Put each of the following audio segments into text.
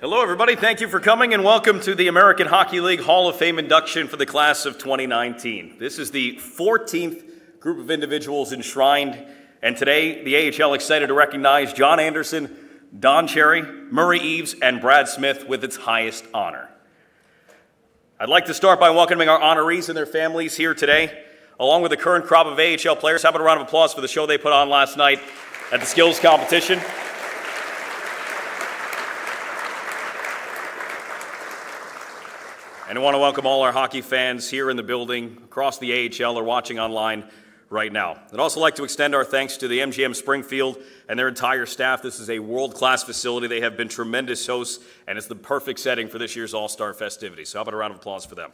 Hello, everybody. Thank you for coming, and welcome to the American Hockey League Hall of Fame induction for the class of 2019. This is the 14th group of individuals enshrined, and today the AHL excited to recognize John Anderson, Don Cherry, Murray Eves, and Brad Smith with its highest honor. I'd like to start by welcoming our honorees and their families here today, along with the current crop of AHL players. How about a round of applause for the show they put on last night at the skills competition? And I want to welcome all our hockey fans here in the building, across the AHL, or watching online right now. I'd also like to extend our thanks to the MGM Springfield and their entire staff. This is a world-class facility. They have been tremendous hosts, and it's the perfect setting for this year's All-Star festivities. So how about a round of applause for them?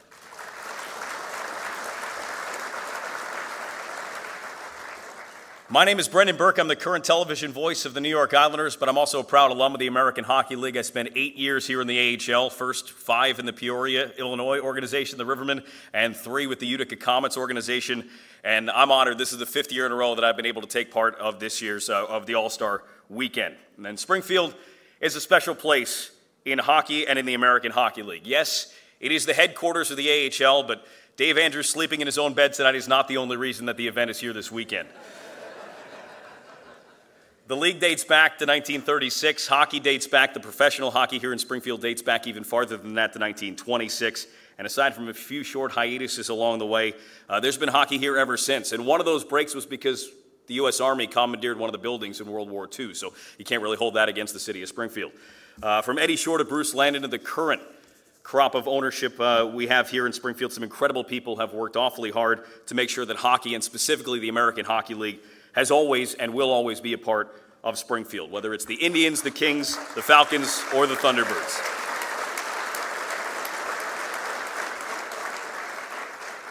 My name is Brendan Burke. I'm the current television voice of the New York Islanders, but I'm also a proud alum of the American Hockey League. I spent 8 years here in the AHL, first 5 in the Peoria, Illinois organization, the Rivermen, and 3 with the Utica Comets organization. And I'm honored. This is the 5th year in a row that I've been able to take part of this year's of the All-Star Weekend. And then Springfield is a special place in hockey and in the American Hockey League. Yes, it is the headquarters of the AHL, but Dave Andrews sleeping in his own bed tonight is not the only reason that the event is here this weekend. The league dates back to 1936. Hockey dates back. The professional hockey here in Springfield dates back even farther than that to 1926. And aside from a few short hiatuses along the way, there's been hockey here ever since. And one of those breaks was because the U.S. Army commandeered one of the buildings in World War II. So you can't really hold that against the city of Springfield. From Eddie Shore to Bruce Landon to the current crop of ownership we have here in Springfield, some incredible people have worked awfully hard to make sure that hockey, and specifically the American Hockey League, has always and will always be a part of Springfield, whether it's the Indians, the Kings, the Falcons, or the Thunderbirds.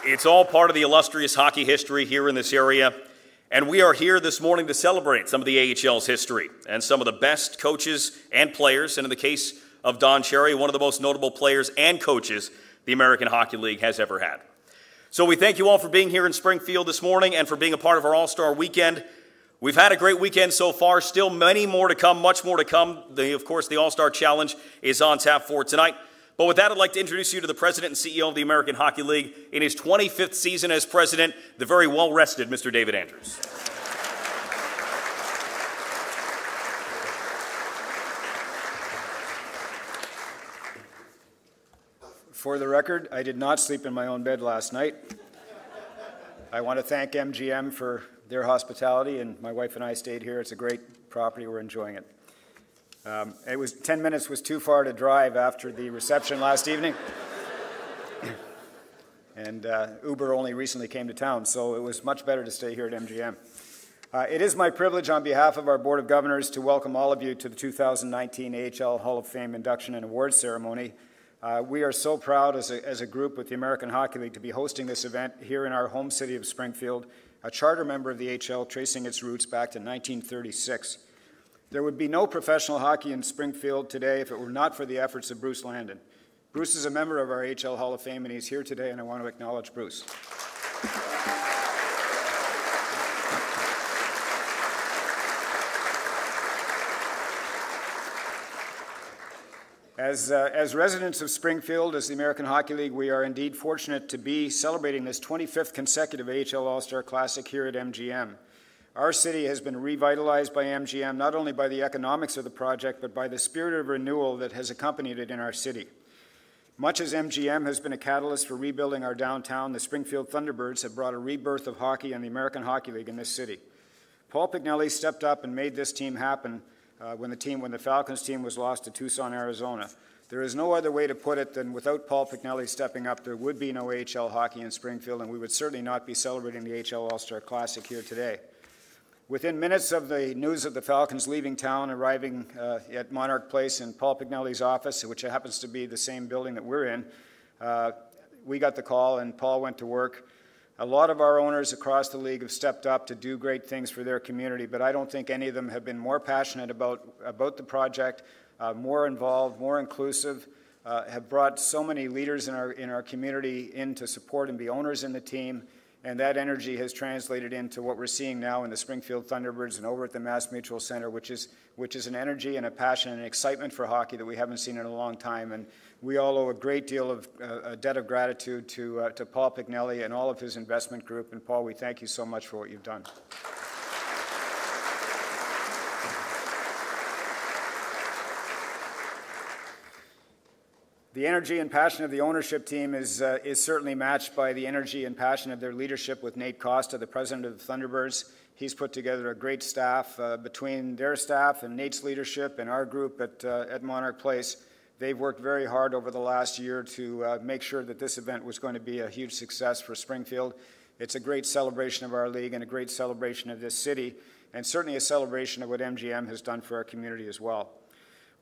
It's all part of the illustrious hockey history here in this area, and we are here this morning to celebrate some of the AHL's history and some of the best coaches and players, and in the case of Don Cherry, one of the most notable players and coaches the American Hockey League has ever had. So we thank you all for being here in Springfield this morning and for being a part of our All-Star Weekend. We've had a great weekend so far, still many more to come, much more to come. Of course, the All-Star Challenge is on tap for tonight. But with that, I'd like to introduce you to the President and CEO of the American Hockey League in his 25th season as President, the very well-rested Mr. David Andrews. For the record, I did not sleep in my own bed last night. I want to thank MGM for their hospitality, and my wife and I stayed here. It's a great property. We're enjoying it. 10 minutes was too far to drive after the reception last evening. And Uber only recently came to town, so it was much better to stay here at MGM. It is my privilege on behalf of our Board of Governors to welcome all of you to the 2019 AHL Hall of Fame induction and awards ceremony. We are so proud as a group with the American Hockey League to be hosting this event here in our home city of Springfield, a charter member of the AHL tracing its roots back to 1936. There would be no professional hockey in Springfield today if it were not for the efforts of Bruce Landon. Bruce is a member of our AHL Hall of Fame, and he's here today, and I want to acknowledge Bruce. As residents of Springfield, as the American Hockey League, we are indeed fortunate to be celebrating this 25th consecutive AHL All-Star Classic here at MGM. Our city has been revitalized by MGM, not only by the economics of the project, but by the spirit of renewal that has accompanied it in our city. Much as MGM has been a catalyst for rebuilding our downtown, the Springfield Thunderbirds have brought a rebirth of hockey and the American Hockey League in this city. Paul Pignelli stepped up and made this team happen when the Falcons team was lost to Tucson, Arizona. There is no other way to put it than without Paul Pignelli stepping up, there would be no AHL hockey in Springfield, and we would certainly not be celebrating the AHL All-Star Classic here today. Within minutes of the news of the Falcons leaving town, arriving at Monarch Place in Paul Pignelli's office, which happens to be the same building that we're in, we got the call and Paul went to work. A lot of our owners across the league have stepped up to do great things for their community, but I don't think any of them have been more passionate about the project, more involved, more inclusive, have brought so many leaders in our community in to support and be owners in the team, And that energy has translated into what we're seeing now in the Springfield Thunderbirds and over at the Mass Mutual Center, which is an energy and a passion and excitement for hockey that we haven't seen in a long time. And we all owe a great deal of a debt of gratitude to Paul Pignelli and all of his investment group. And Paul, we thank you so much for what you've done. The energy and passion of the ownership team is certainly matched by the energy and passion of their leadership with Nate Costa, the president of the Thunderbirds. He's put together a great staff. Between their staff and Nate's leadership and our group at Monarch Place, they've worked very hard over the last year to make sure that this event was going to be a huge success for Springfield. It's a great celebration of our league and a great celebration of this city, and certainly a celebration of what MGM has done for our community as well.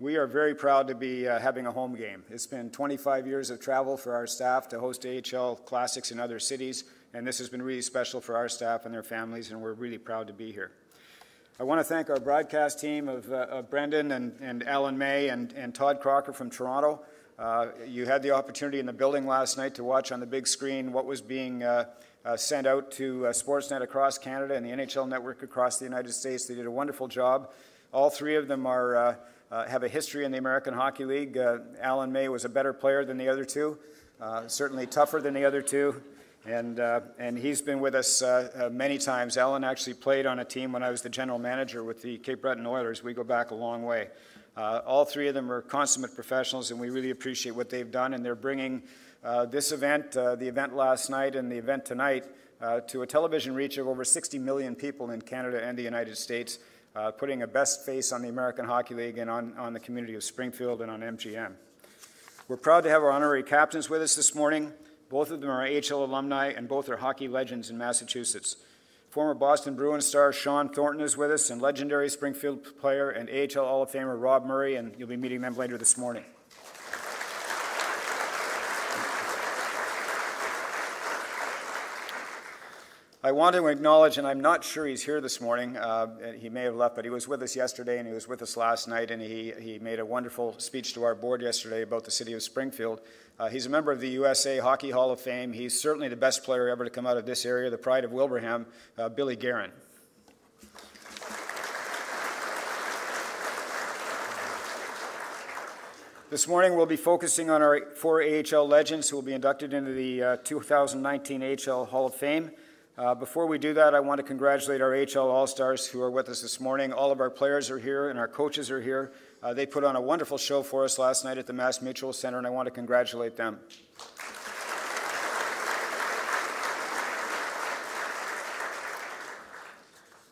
We are very proud to be having a home game. It's been 25 years of travel for our staff to host AHL Classics in other cities, and this has been really special for our staff and their families, and we're really proud to be here. I want to thank our broadcast team of Brendan and Alan May and Todd Crocker from Toronto. You had the opportunity in the building last night to watch on the big screen what was being sent out to Sportsnet across Canada and the NHL network across the United States. They did a wonderful job. All three of them have a history in the American Hockey League. Alan May was a better player than the other two, certainly tougher than the other two, and he's been with us many times. Alan actually played on a team when I was the general manager with the Cape Breton Oilers. We go back a long way. All three of them are consummate professionals, and we really appreciate what they've done, and they're bringing this event, the event last night and the event tonight, to a television reach of over 60 million people in Canada and the United States. Putting a best face on the American Hockey League and on the community of Springfield and on MGM. We're proud to have our honorary captains with us this morning. Both of them are AHL alumni and both are hockey legends in Massachusetts. Former Boston Bruins star Sean Thornton is with us, and legendary Springfield player and AHL Hall of Famer Rob Murray, and you'll be meeting them later this morning. I want to acknowledge, and I'm not sure he's here this morning, he may have left, but he was with us yesterday and he was with us last night, and he made a wonderful speech to our board yesterday about the city of Springfield. He's a member of the USA Hockey Hall of Fame. He's certainly the best player ever to come out of this area, the pride of Wilbraham, Billy Guerin. This morning we'll be focusing on our 4 AHL legends who will be inducted into the 2019 AHL Hall of Fame. Before we do that, I want to congratulate our AHL All-Stars who are with us this morning. All of our players are here and our coaches are here. They put on a wonderful show for us last night at the Mass Mutual Center, and I want to congratulate them.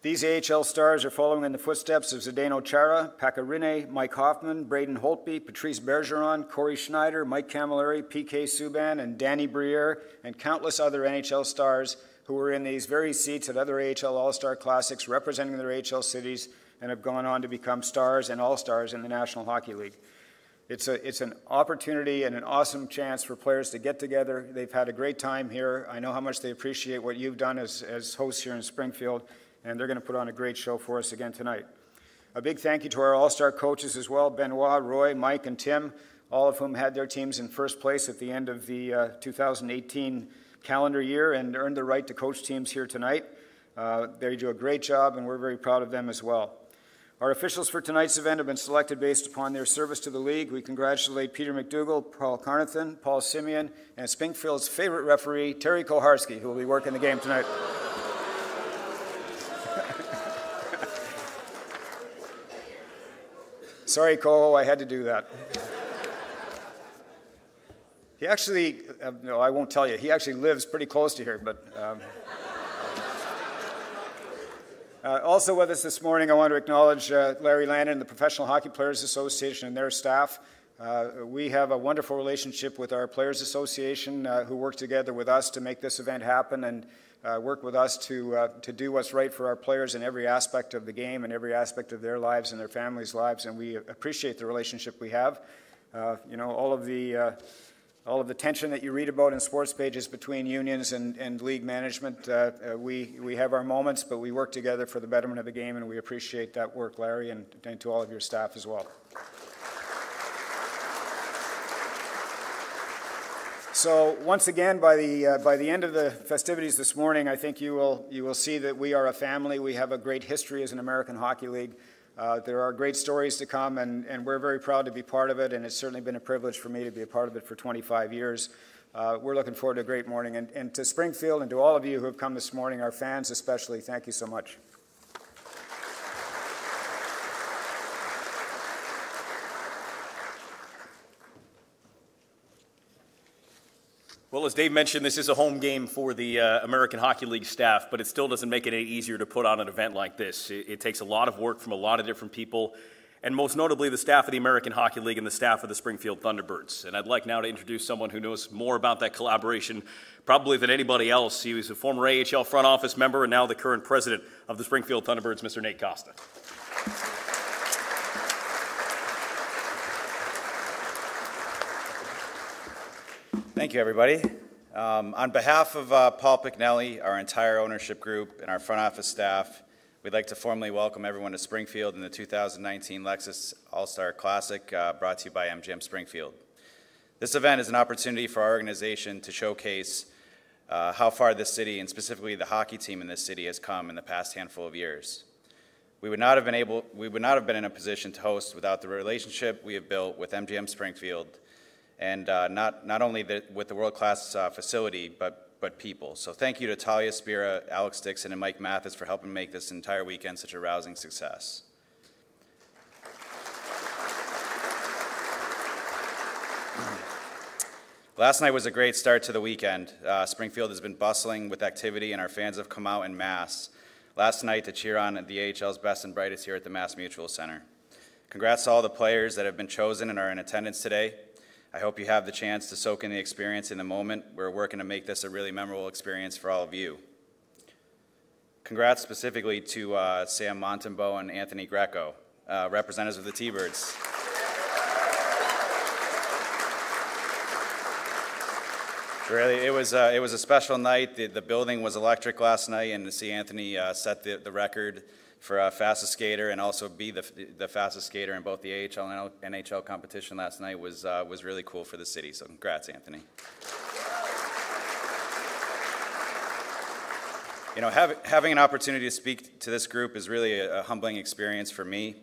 These AHL stars are following in the footsteps of Zdeno Chara, Pakarine, Mike Hoffman, Braden Holtby, Patrice Bergeron, Corey Schneider, Mike Camilleri, PK Subban, and Danny Briere, and countless other NHL stars who were in these very seats at other AHL All-Star Classics representing their AHL cities and have gone on to become stars and all-stars in the National Hockey League. It's an opportunity and an awesome chance for players to get together. They've had a great time here. I know how much they appreciate what you've done as hosts here in Springfield, and they're going to put on a great show for us again tonight. A big thank you to our all-star coaches as well, Benoit, Roy, Mike, and Tim, all of whom had their teams in first place at the end of the 2018 calendar year and earned the right to coach teams here tonight. They do a great job, and we're very proud of them as well. Our officials for tonight's event have been selected based upon their service to the league. We congratulate Peter McDougall, Paul Carnathan, Paul Simeon, and Springfield's favorite referee, Terry Koharski, who will be working the game tonight. Sorry, Koho, I had to do that. He actually, no, I won't tell you. He actually lives pretty close to here, but... Also with us this morning, I want to acknowledge Larry Landon and the Professional Hockey Players Association and their staff. We have a wonderful relationship with our Players Association who work together with us to make this event happen and work with us to do what's right for our players in every aspect of the game and every aspect of their lives and their families' lives, and we appreciate the relationship we have. You know, all of the tension that you read about in sports pages between unions and league management, we have our moments, but we work together for the betterment of the game, and we appreciate that work, Larry, and to all of your staff as well. So once again, by the end of the festivities this morning, I think you will see that we are a family. We have a great history as an American Hockey League. There are great stories to come, and we're very proud to be part of it, and it's certainly been a privilege for me to be a part of it for 25 years. We're looking forward to a great morning. And to Springfield and to all of you who have come this morning, our fans especially, thank you so much. Well, as Dave mentioned, this is a home game for the American Hockey League staff, but it still doesn't make it any easier to put on an event like this. It takes a lot of work from a lot of different people, and most notably the staff of the American Hockey League and the staff of the Springfield Thunderbirds. And I'd like now to introduce someone who knows more about that collaboration probably than anybody else. He was a former AHL front office member and now the current president of the Springfield Thunderbirds, Mr. Nate Costa. Thank you, everybody. On behalf of Paul Picknelli, our entire ownership group, and our front office staff, we'd like to formally welcome everyone to Springfield in the 2019 Lexus All-Star Classic brought to you by MGM Springfield. This event is an opportunity for our organization to showcase how far this city, and specifically the hockey team in this city, has come in the past handful of years. We would not have been in a position to host without the relationship we have built with MGM Springfield, and not only with the world-class facility, but people. So thank you to Talia Spira, Alex Dixon, and Mike Mathis for helping make this entire weekend such a rousing success. Last night was a great start to the weekend. Springfield has been bustling with activity, and our fans have come out en masse last night to cheer on the AHL's best and brightest here at the Mass Mutual Center. Congrats to all the players that have been chosen and are in attendance today. I hope you have the chance to soak in the experience in the moment. We're working to make this a really memorable experience for all of you. Congrats specifically to Sam Montembeau and Anthony Greco, representatives of the T-Birds. Really, it was a special night. The building was electric last night, and to see Anthony set the record for fastest skater and also be the fastest skater in both the AHL and NHL competition last night was really cool for the city. So congrats, Anthony. You know, having an opportunity to speak to this group is really a humbling experience for me.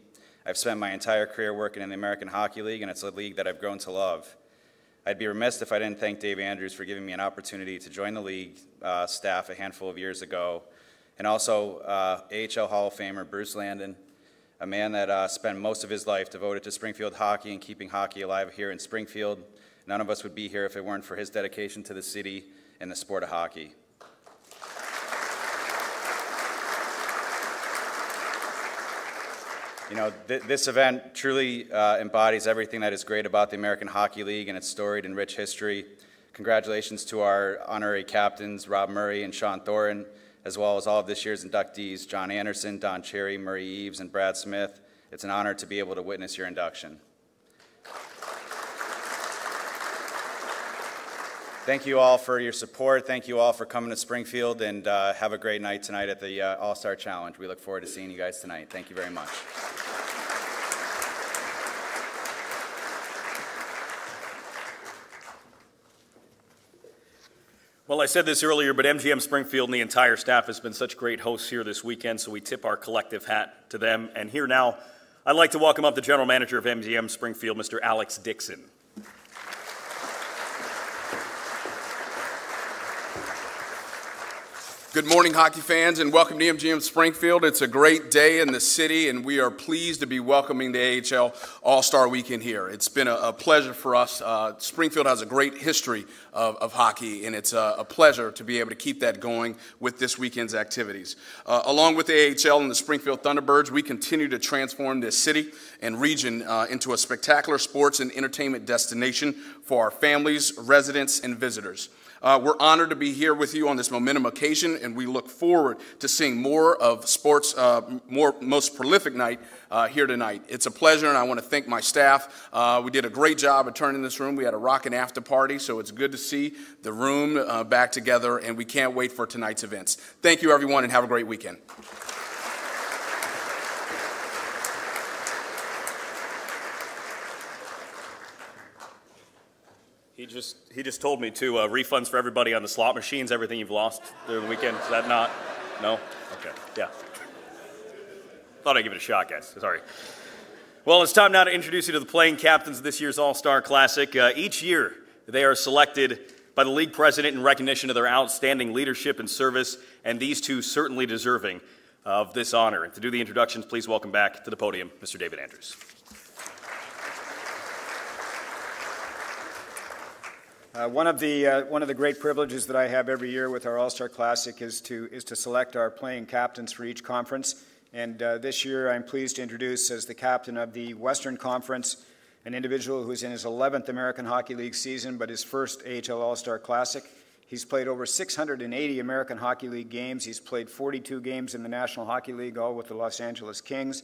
I've spent my entire career working in the American Hockey League, and it's a league that I've grown to love. I'd be remiss if I didn't thank Dave Andrews for giving me an opportunity to join the league staff a handful of years ago. And also AHL Hall of Famer Bruce Landon, a man that spent most of his life devoted to Springfield hockey and keeping hockey alive here in Springfield. None of us would be here if it weren't for his dedication to the city and the sport of hockey. You know, this event truly embodies everything that is great about the American Hockey League and its storied and rich history. Congratulations to our honorary captains, Rob Murray and Sean Thorin, as well as all of this year's inductees, John Anderson, Don Cherry, Murray Eves, and Brad Smith. It's an honor to be able to witness your induction. Thank you all for your support. Thank you all for coming to Springfield, and have a great night tonight at the All-Star Challenge. We look forward to seeing you guys tonight. Thank you very much. Well, I said this earlier, but MGM Springfield and the entire staff has been such great hosts here this weekend, so we tip our collective hat to them. And here now, I'd like to welcome up the general manager of MGM Springfield, Mr. Alex Dixon. Good morning, hockey fans, and welcome to MGM Springfield. It's a great day in the city, and we are pleased to be welcoming the AHL All-Star Weekend here. It's been a pleasure for us. Springfield has a great history of hockey, and it's a pleasure to be able to keep that going with this weekend's activities. Along with the AHL and the Springfield Thunderbirds, we continue to transform this city and region into a spectacular sports and entertainment destination for our families, residents, and visitors. We're honored to be here with you on this momentum occasion, and we look forward to seeing more of sports' most prolific night here tonight. It's a pleasure, and I want to thank my staff. We did a great job of turning this room. We had a rockin' after party, so it's good to see the room back together, and we can't wait for tonight's events. Thank you, everyone, and have a great weekend. He he just told me to refunds for everybody on the slot machines, everything you've lost during the weekend. Is that not? No? Okay, yeah. Thought I'd give it a shot, guys. Sorry. Well, it's time now to introduce you to the playing captains of this year's All-Star Classic. Each year, they are selected by the league president in recognition of their outstanding leadership and service, and these two certainly deserving of this honor. And to do the introductions, please welcome back to the podium Mr. David Andrews. One of the great privileges that I have every year with our All-Star Classic is to select our playing captains for each conference. And this year I'm pleased to introduce as the captain of the Western Conference an individual who's in his 11th American Hockey League season, but his first AHL All-Star Classic. He's played over 680 American Hockey League games. He's played 42 games in the National Hockey League, all with the Los Angeles Kings.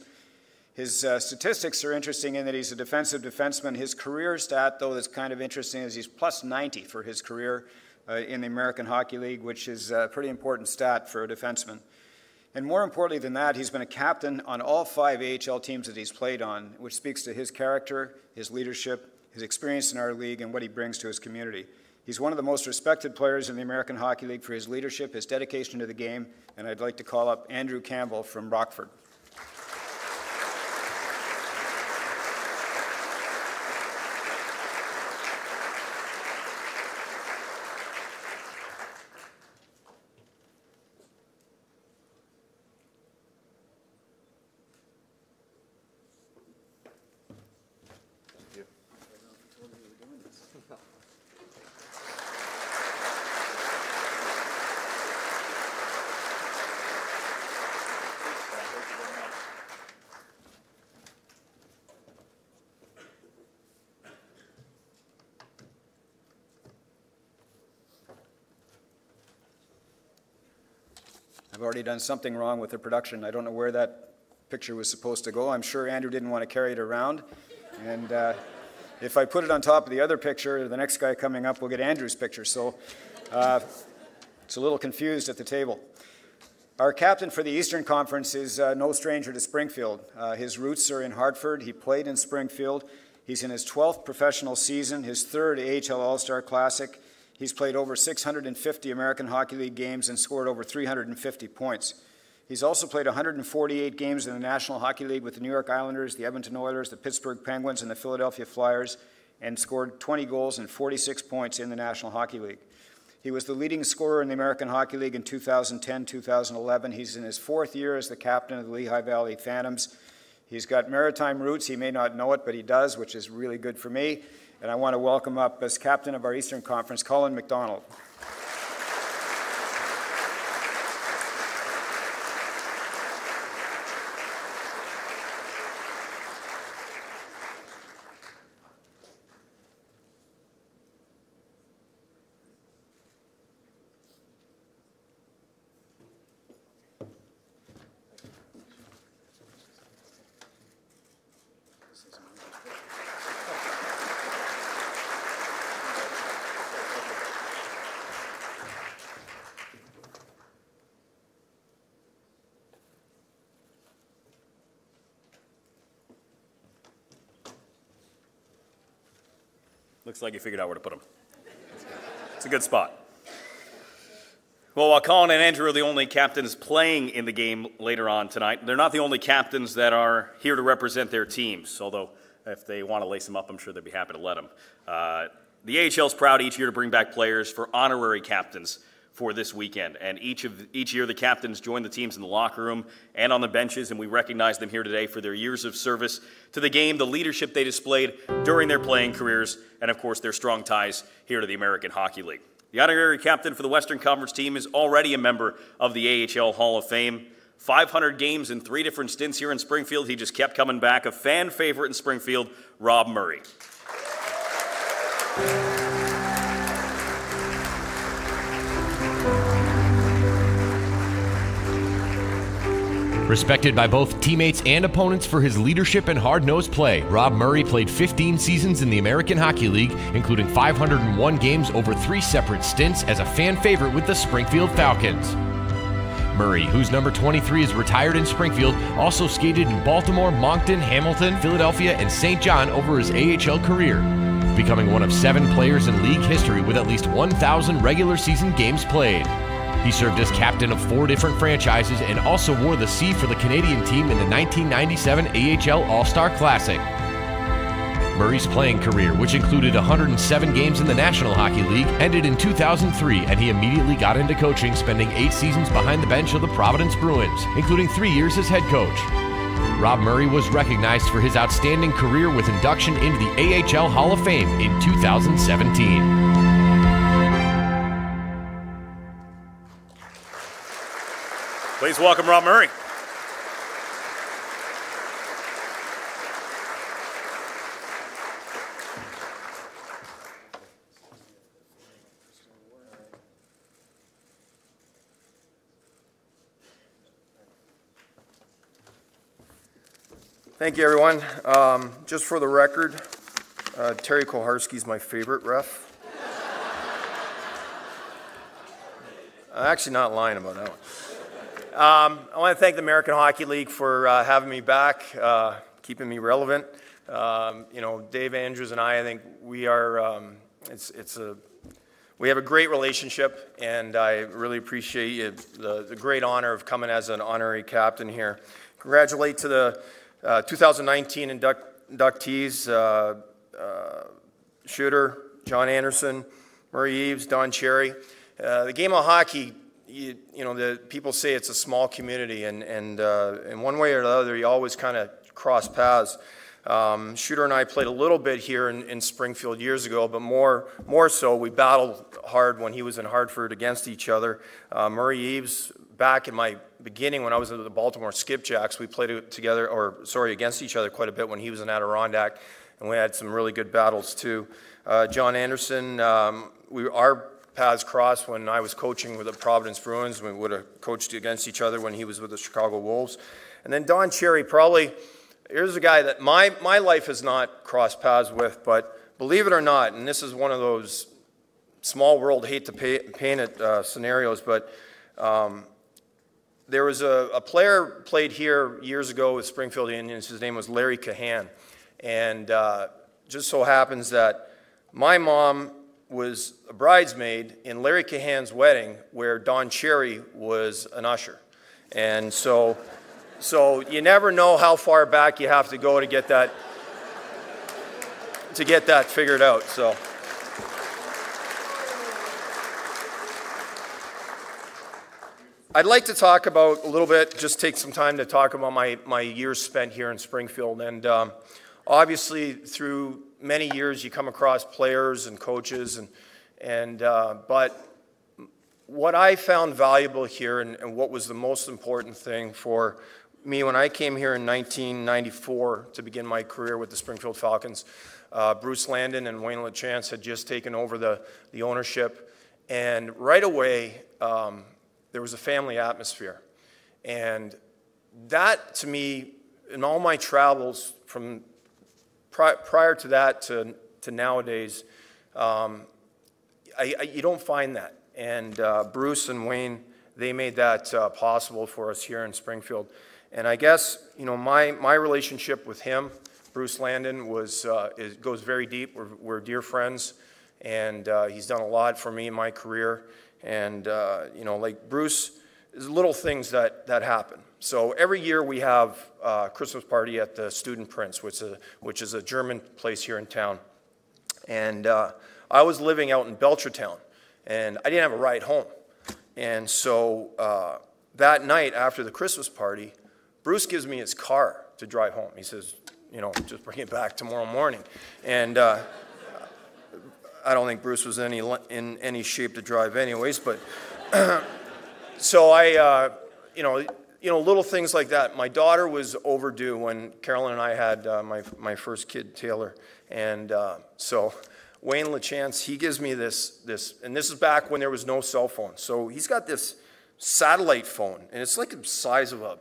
His statistics are interesting in that he's a defensive defenseman. His career stat, though, that's kind of interesting is he's plus 90 for his career in the American Hockey League, which is a pretty important stat for a defenseman. And more importantly than that, he's been a captain on all 5 AHL teams that he's played on, which speaks to his character, his leadership, his experience in our league, and what he brings to his community. He's one of the most respected players in the American Hockey League for his leadership, his dedication to the game, and I'd like to call up Andrew Campbell from Rockford. I've already done something wrong with the production. I don't know where that picture was supposed to go. I'm sure Andrew didn't want to carry it around. And if I put it on top of the other picture, the next guy coming up will get Andrew's picture. So it's a little confused at the table. Our captain for the Eastern Conference is no stranger to Springfield. His roots are in Hartford. He played in Springfield. He's in his 12th professional season, his 3rd AHL All-Star Classic. He's played over 650 American Hockey League games and scored over 350 points. He's also played 148 games in the National Hockey League with the New York Islanders, the Edmonton Oilers, the Pittsburgh Penguins, and the Philadelphia Flyers, and scored 20 goals and 46 points in the National Hockey League. He was the leading scorer in the American Hockey League in 2010-2011. He's in his 4th year as the captain of the Lehigh Valley Phantoms. He's got maritime roots. He may not know it, but he does, which is really good for me. And I want to welcome up as captain of our Eastern Conference, Colin McDonald. Looks like you figured out where to put them. It's a good spot. Well, while Colin and Andrew are the only captains playing in the game later on tonight, they're not the only captains that are here to represent their teams, although if they want to lace them up, I'm sure they'd be happy to let them. The AHL is proud each year to bring back players for honorary captains for this weekend. And each year the captains join the teams in the locker room and on the benches, and we recognize them here today for their years of service to the game, the leadership they displayed during their playing careers, and of course their strong ties here to the American Hockey League. The honorary captain for the Western Conference team is already a member of the AHL Hall of Fame. 500 games in 3 different stints here in Springfield. He just kept coming back. A fan favorite in Springfield, Rob Murray. Respected by both teammates and opponents for his leadership and hard-nosed play, Rob Murray played 15 seasons in the American Hockey League, including 501 games over 3 separate stints as a fan favorite with the Springfield Falcons. Murray, whose number 23 is retired in Springfield, also skated in Baltimore, Moncton, Hamilton, Philadelphia, and St. John over his AHL career. becoming one of 7 players in league history with at least 1,000 regular season games played. He served as captain of 4 different franchises and also wore the C for the Canadian team in the 1997 AHL All-Star Classic. Murray's playing career, which included 107 games in the National Hockey League, ended in 2003, and he immediately got into coaching, spending 8 seasons behind the bench of the Providence Bruins, including 3 years as head coach. Rob Murray was recognized for his outstanding career with induction into the AHL Hall of Fame in 2017. Please welcome Rob Murray. Thank you, everyone. Just for the record, Terry Koharski's my favorite ref. I'm actually not lying about that one. I want to thank the American Hockey League for having me back, keeping me relevant. Dave Andrews and I think we are, we have a great relationship, and I really appreciate the great honor of coming as an honorary captain here. Congratulate to the 2019 inductees, Shooter, John Anderson, Murray Eves, Don Cherry. The game of hockey, the people say it's a small community, and in one way or the other, you always kind of cross paths. Shooter and I played a little bit here in Springfield years ago, but more so, we battled hard when he was in Hartford against each other. Murray Eves, back in my beginning when I was at the Baltimore Skipjacks, we played against each other quite a bit when he was in Adirondack, and we had some really good battles too. John Anderson, our paths crossed when I was coaching with the Providence Bruins. We would have coached against each other when he was with the Chicago Wolves. And then Don Cherry, here's a guy that my life has not crossed paths with, but believe it or not, and this is one of those small world, hate to paint it scenarios, but there was a player played here years ago with Springfield Indians. His name was Larry Cahan. And just so happens that my mom was a bridesmaid in Larry Cahan's wedding where Don Cherry was an usher. And so you never know how far back you have to go to get that figured out. So I'd like to talk about a little bit, just take some time to talk about my years spent here in Springfield. And obviously through many years you come across players and coaches, but what I found valuable here and what was the most important thing for me when I came here in 1994 to begin my career with the Springfield Falcons, Bruce Landon and Wayne LaChance had just taken over the ownership, and right away there was a family atmosphere. And that, to me, in all my travels from prior to that to nowadays, you don't find that. And Bruce and Wayne, they made that possible for us here in Springfield. And I guess, my relationship with him, Bruce Landon, goes very deep. We're dear friends, and he's done a lot for me in my career. And, like Bruce, there's little things that happen. So every year we have a Christmas party at the Student Prince, which is a German place here in town. And I was living out in Belchertown, and I didn't have a ride home. And so that night after the Christmas party, Bruce gives me his car to drive home. He says, just bring it back tomorrow morning. And I don't think Bruce was in any shape to drive anyways, but so I, little things like that. My daughter was overdue when Carolyn and I had my first kid, Taylor. And so Wayne LaChance, he gives me this, and this is back when there was no cell phone. So he's got this satellite phone, and it's like the size of a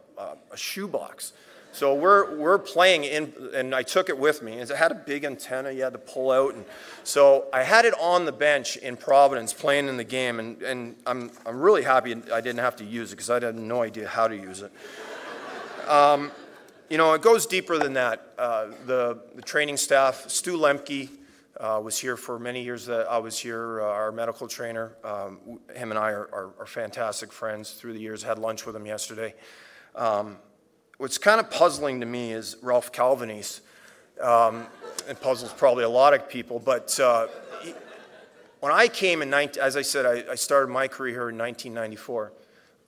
shoebox. So we're playing in, and I took it with me. It had a big antenna you had to pull out, and so I had it on the bench in Providence playing in the game, and I'm really happy I didn't have to use it because I had no idea how to use it. It goes deeper than that. The training staff, Stu Lemke, was here for many years that I was here, our medical trainer. Him and I are fantastic friends through the years. Had lunch with him yesterday. What's kind of puzzling to me is Ralph Calvinese. It puzzles probably a lot of people, but when I came as I said, I started my career here in 1994.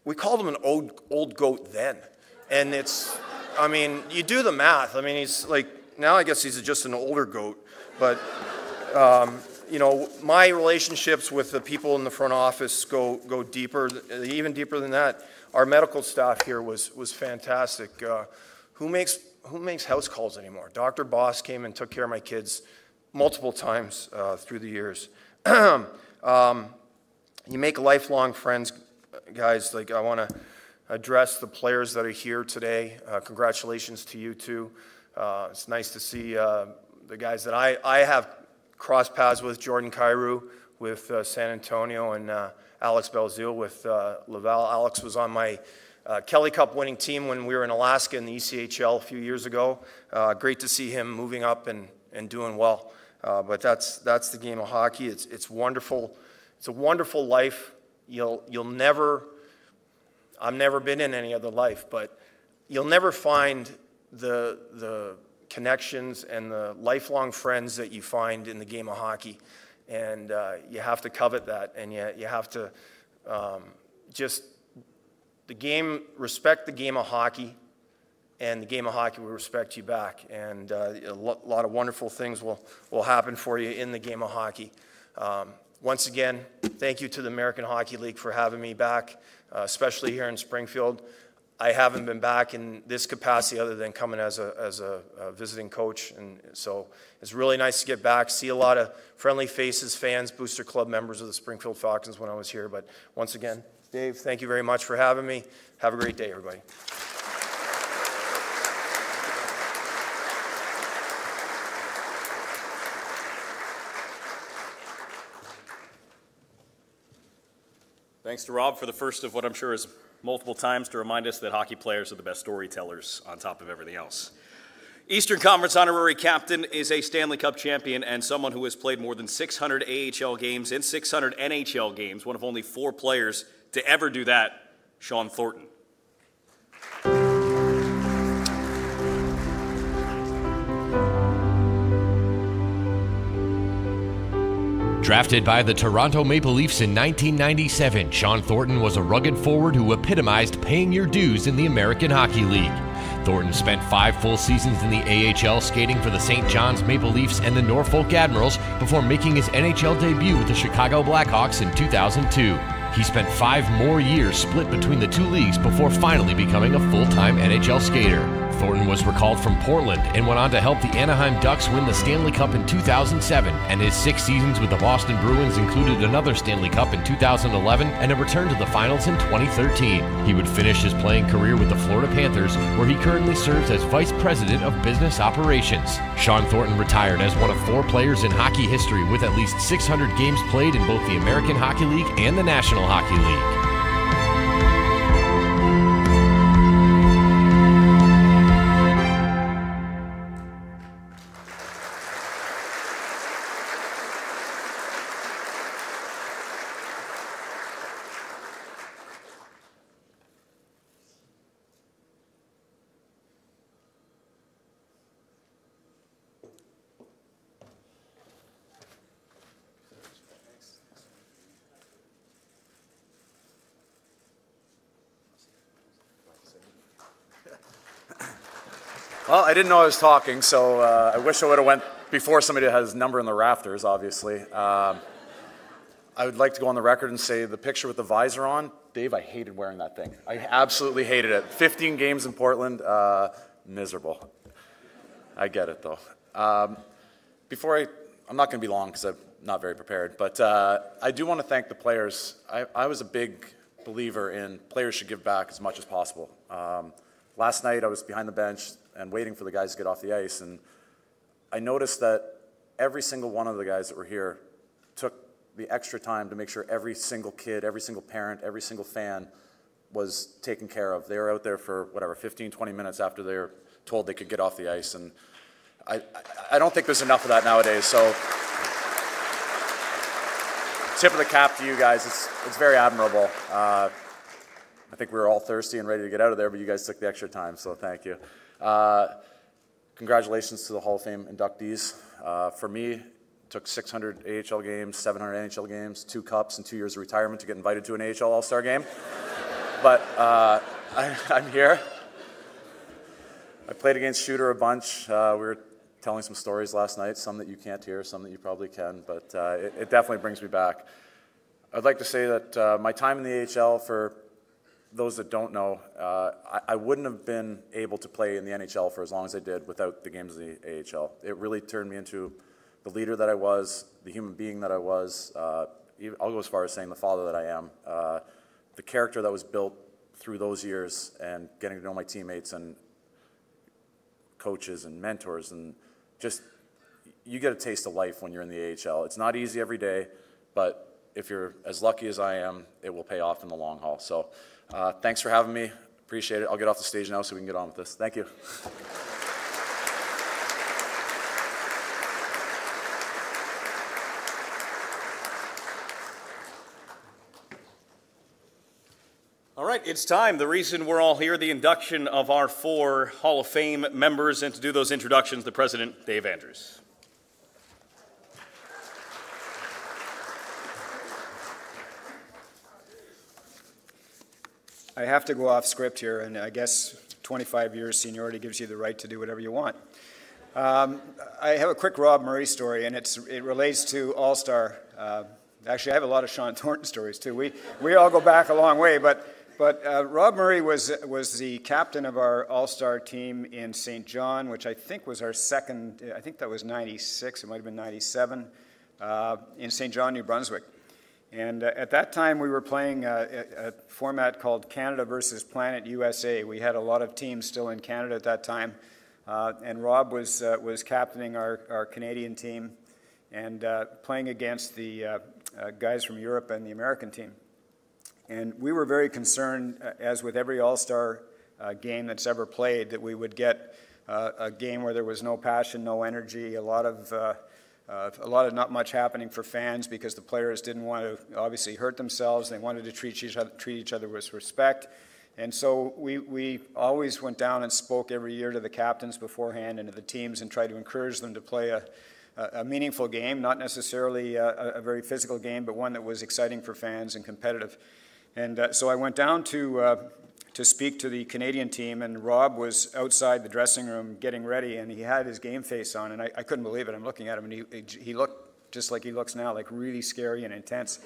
We called him an old goat then. And it's, I mean, you do the math. I mean, he's like, now I guess he's just an older goat. But, you know, my relationships with the people in the front office go deeper, even deeper than that. Our medical staff here was fantastic. Who makes house calls anymore? Dr. Boss came and took care of my kids multiple times through the years. You make lifelong friends, guys. Like, I want to address the players that are here today. Congratulations to you two. It's nice to see the guys that I have crossed paths with, Jordan Kyrou with San Antonio, and Alex Belzile with Laval. Alex was on my Kelly Cup winning team when we were in Alaska in the ECHL a few years ago. Great to see him moving up and doing well. But that's the game of hockey. It's wonderful. It's a wonderful life. You'll never. I've never been in any other life, but you'll never find the connections and the lifelong friends that you find in the game of hockey. And you have to covet that, and you have to just respect the game of hockey, and the game of hockey will respect you back. And a lot of wonderful things will happen for you in the game of hockey. Once again, thank you to the American Hockey League for having me back, especially here in Springfield. I haven't been back in this capacity other than coming as a visiting coach, and so it's really nice to get back, see a lot of friendly faces, fans, Booster Club members of the Springfield Falcons when I was here. But once again, Dave, thank you very much for having me. Have a great day, everybody. Thanks to Rob for the first of what I'm sure is multiple times to remind us that hockey players are the best storytellers on top of everything else. Eastern Conference honorary captain is a Stanley Cup champion and someone who has played more than 600 AHL games and 600 NHL games, one of only 4 players to ever do that, Shawn Thornton. Drafted by the Toronto Maple Leafs in 1997, Shawn Thornton was a rugged forward who epitomized paying your dues in the American Hockey League. Thornton spent 5 full seasons in the AHL skating for the St. John's Maple Leafs and the Norfolk Admirals before making his NHL debut with the Chicago Blackhawks in 2002. He spent 5 more years split between the 2 leagues before finally becoming a full-time NHL skater. Thornton was recalled from Portland and went on to help the Anaheim Ducks win the Stanley Cup in 2007, and his 6 seasons with the Boston Bruins included another Stanley Cup in 2011 and a return to the finals in 2013. He would finish his playing career with the Florida Panthers, where he currently serves as Vice President of Business Operations. Shawn Thornton retired as one of 4 players in hockey history with at least 600 games played in both the American Hockey League and the National Hockey League. Well, I didn't know I was talking, so I wish I would have went before somebody that has his number in the rafters, obviously. I would like to go on the record and say the picture with the visor on, Dave, I hated wearing that thing. I absolutely hated it. 15 games in Portland, miserable. I get it, though. I'm not going to be long because I'm not very prepared, but I do want to thank the players. I was a big believer in players should give back as much as possible. Last night I was behind the bench and waiting for the guys to get off the ice, and I noticed that every single one of the guys that were here took the extra time to make sure every single kid, every single parent, every single fan was taken care of. They were out there for, 15, 20 minutes after they were told they could get off the ice, and I don't think there's enough of that nowadays, so tip of the cap to you guys. It's very admirable. I think we were all thirsty and ready to get out of there, but you guys took the extra time, so thank you. Congratulations to the Hall of Fame inductees. For me, it took 600 AHL games, 700 NHL games, 2 cups, and 2 years of retirement to get invited to an AHL All-Star game. But I'm here. I played against Shooter a bunch. We were telling some stories last night, some that you can't hear, some that you probably can, but it definitely brings me back. I'd like to say that my time in the AHL, for those that don't know, I wouldn't have been able to play in the NHL for as long as I did without the games of the AHL. It really turned me into the leader that I was, the human being that I was. I'll go as far as saying the father that I am. The character that was built through those years and getting to know my teammates and coaches and mentors, and just, you get a taste of life when you're in the AHL. It's not easy every day, but if you're as lucky as I am, it will pay off in the long haul. So thanks for having me. Appreciate it. I'll get off the stage now so we can get on with this. Thank you. All right, it's time. The reason we're all here, the induction of our 4 Hall of Fame members, and to do those introductions, the President, Dave Andrews. I have to go off script here, and I guess 25 years seniority gives you the right to do whatever you want. I have a quick Rob Murray story, and it relates to All-Star. Actually, I have a lot of Sean Thornton stories, too. We all go back a long way, but Rob Murray was the captain of our All-Star team in St. John, which I think was our second, I think that was 96, it might have been 97, in St. John, New Brunswick. And at that time, we were playing a format called Canada versus Planet USA. We had a lot of teams still in Canada at that time, and Rob was captaining our Canadian team and playing against the guys from Europe and the American team. And we were very concerned, as with every All-Star game that's ever played, that we would get a game where there was no passion, no energy, a lot of not much happening for fans, because the players didn't want to obviously hurt themselves. They wanted to treat each other with respect. And so we always went down and spoke every year to the captains beforehand and to the teams and tried to encourage them to play a meaningful game, not necessarily a very physical game, but one that was exciting for fans and competitive. And so I went down to speak to the Canadian team, and Rob was outside the dressing room getting ready, and he had his game face on, and I couldn't believe it. I'm looking at him, and he looked just like he looks now, like really scary and intense.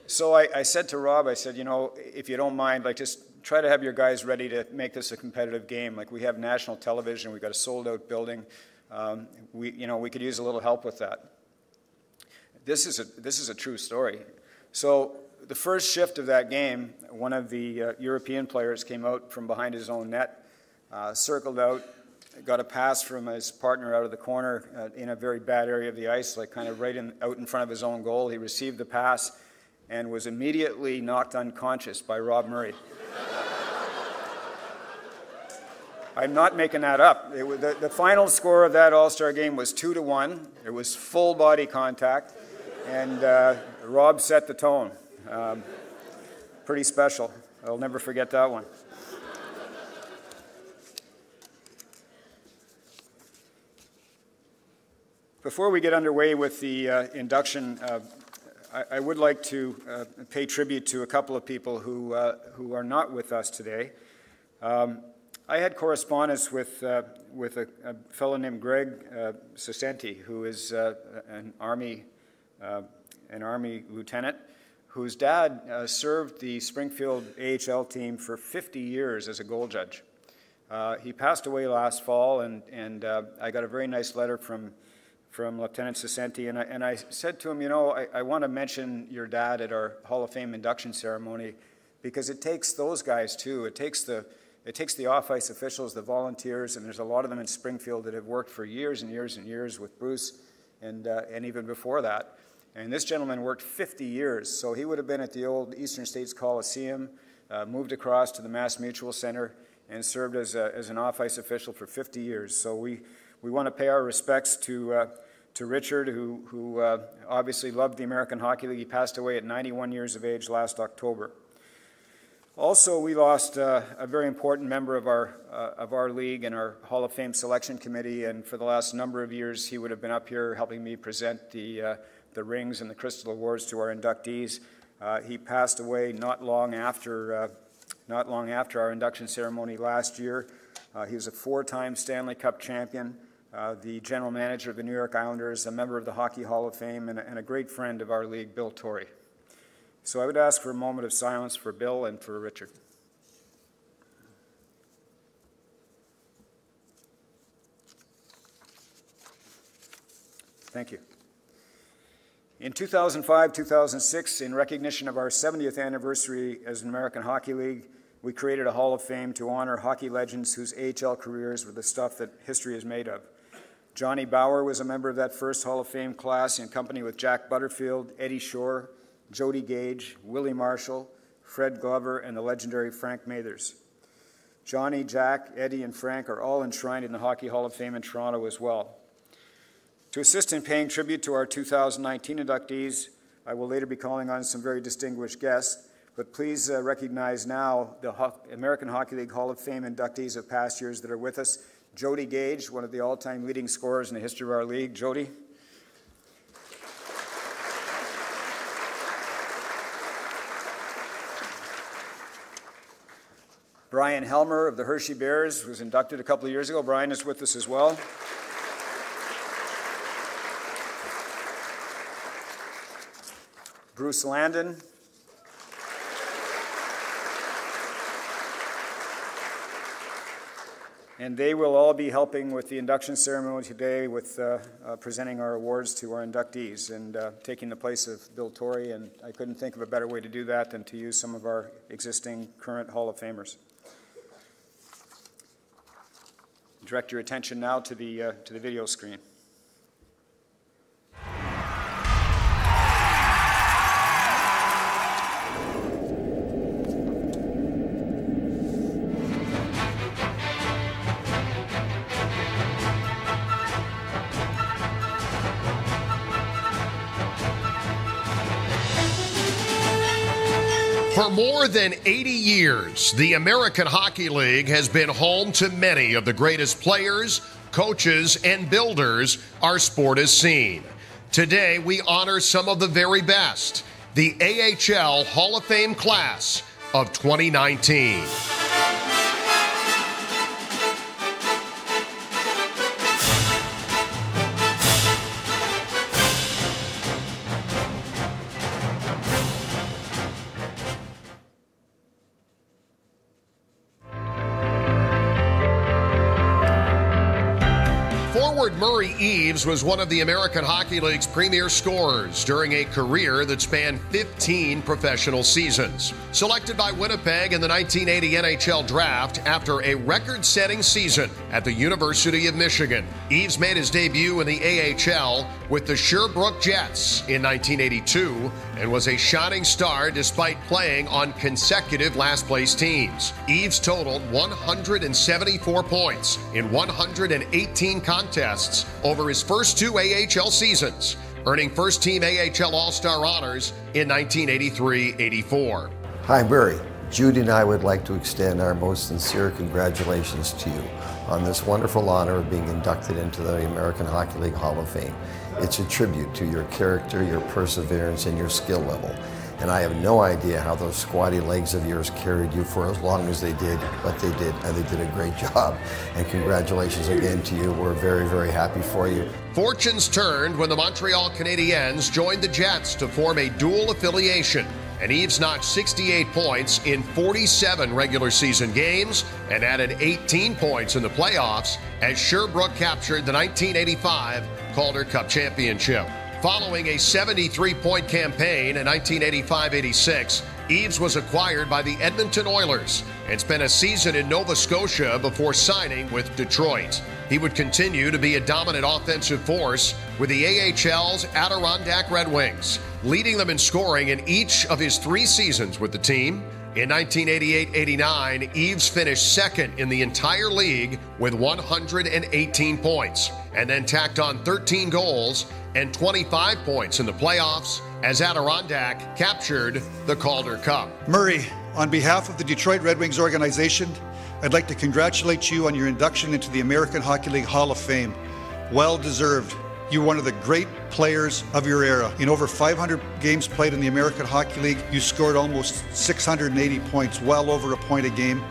So I said to Rob, I said, you know, if you don't mind, like, just try to have your guys ready to make this a competitive game. Like, we have national television, we've got a sold-out building. We could use a little help with that. This is a true story. So the first shift of that game, one of the European players came out from behind his own net, circled out, got a pass from his partner out of the corner in a very bad area of the ice, like kind of out in front of his own goal. He received the pass and was immediately knocked unconscious by Rob Murray. I'm not making that up. The final score of that All-Star game was 2-1. It was full body contact, and Rob set the tone. Pretty special. I'll never forget that one. Before we get underway with the induction, I would like to pay tribute to a couple of people who are not with us today. I had correspondence with a fellow named Greg Sesenti, who is an Army lieutenant, whose dad served the Springfield AHL team for 50 years as a goal judge. He passed away last fall, and I got a very nice letter from Lieutenant Sesenti, and I said to him, you know, I want to mention your dad at our Hall of Fame induction ceremony, because it takes those guys too. It takes the off-ice officials, the volunteers, and there's a lot of them in Springfield that have worked for years and years and years with Bruce, and even before that. And this gentleman worked 50 years, so he would have been at the old Eastern States Coliseum, moved across to the Mass Mutual Center, and served as an off-ice official for 50 years. So we want to pay our respects to to Richard, who obviously loved the American Hockey League. He passed away at 91 years of age last October. Also, we lost a very important member of our league and our Hall of Fame selection committee, and for the last number of years he would have been up here helping me present the rings and the Crystal Awards to our inductees. He passed away not long after our induction ceremony last year. He was a 4-time Stanley Cup champion, the general manager of the New York Islanders, a member of the Hockey Hall of Fame, and a great friend of our league, Bill Torrey. So I would ask for a moment of silence for Bill and for Richard. Thank you. In 2005-2006, in recognition of our 70th anniversary as an American Hockey League, we created a Hall of Fame to honor hockey legends whose AHL careers were the stuff that history is made of. Johnny Bower was a member of that first Hall of Fame class in company with Jack Butterfield, Eddie Shore, Jody Gage, Willie Marshall, Fred Glover, and the legendary Frank Mathers. Johnny, Jack, Eddie, and Frank are all enshrined in the Hockey Hall of Fame in Toronto as well. To assist in paying tribute to our 2019 inductees, I will later be calling on some very distinguished guests, but please recognize now the American Hockey League Hall of Fame inductees of past years that are with us. Jody Gage, one of the all-time leading scorers in the history of our league. Jody. Brian Helmer of the Hershey Bears was inducted a couple of years ago. Brian is with us as well. Bruce Landon. And they will all be helping with the induction ceremony today with presenting our awards to our inductees and taking the place of Bill Torrey. And I couldn't think of a better way to do that than to use some of our existing current Hall of Famers. Direct your attention now to the video screen. For more than 80 years, the American Hockey League has been home to many of the greatest players, coaches, and builders our sport has seen. Today, we honor some of the very best, the AHL Hall of Fame class of 2019. Murray Eves was one of the American Hockey League's premier scorers during a career that spanned 15 professional seasons. Selected by Winnipeg in the 1980 NHL draft after a record-setting season at the University of Michigan, Eves made his debut in the AHL with the Sherbrooke Jets in 1982 and was a shining star despite playing on consecutive last-place teams. Eves totaled 174 points in 118 contests over his first 2 AHL seasons, earning first-team AHL All-Star honors in 1983-84. Hi, Murray. Judy and I would like to extend our most sincere congratulations to you on this wonderful honor of being inducted into the American Hockey League Hall of Fame. It's a tribute to your character, your perseverance, and your skill level. And I have no idea how those squatty legs of yours carried you for as long as they did, but they did, and they did a great job. And congratulations again to you. We're very, very happy for you. Fortunes turned when the Montreal Canadiens joined the Jets to form a dual affiliation. And Eves notched 68 points in 47 regular season games and added 18 points in the playoffs as Sherbrooke captured the 1985 Calder Cup championship. Following a 73-point campaign in 1985-86, Eves was acquired by the Edmonton Oilers and spent a season in Nova Scotia before signing with Detroit. He would continue to be a dominant offensive force with the AHL's Adirondack Red Wings, leading them in scoring in each of his 3 seasons with the team, In 1988-89, Eves finished second in the entire league with 118 points, and then tacked on 13 goals and 25 points in the playoffs as Adirondack captured the Calder Cup. Murray, on behalf of the Detroit Red Wings organization, I'd like to congratulate you on your induction into the American Hockey League Hall of Fame. Well deserved. You're one of the great players of your era. In over 500 games played in the American Hockey League, you scored almost 680 points, well over a point a game.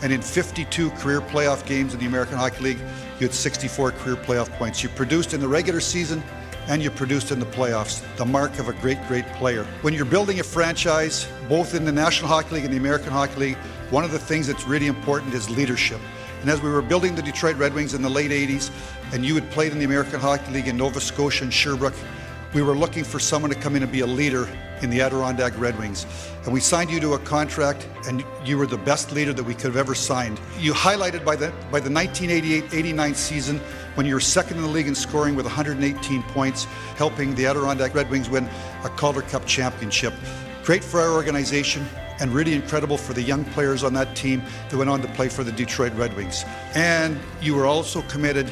And in 52 career playoff games in the American Hockey League, you had 64 career playoff points. You produced in the regular season and you produced in the playoffs, the mark of a great, great player. When you're building a franchise, both in the National Hockey League and the American Hockey League, one of the things that's really important is leadership. And as we were building the Detroit Red Wings in the late 80s, and you had played in the American Hockey League in Nova Scotia and Sherbrooke, we were looking for someone to come in and be a leader in the Adirondack Red Wings. And we signed you to a contract, and you were the best leader that we could have ever signed. You highlighted by the 1988-89 season when you were second in the league in scoring with 118 points, helping the Adirondack Red Wings win a Calder Cup championship. Great for our organization, and really incredible for the young players on that team that went on to play for the Detroit Red Wings. And you were also committed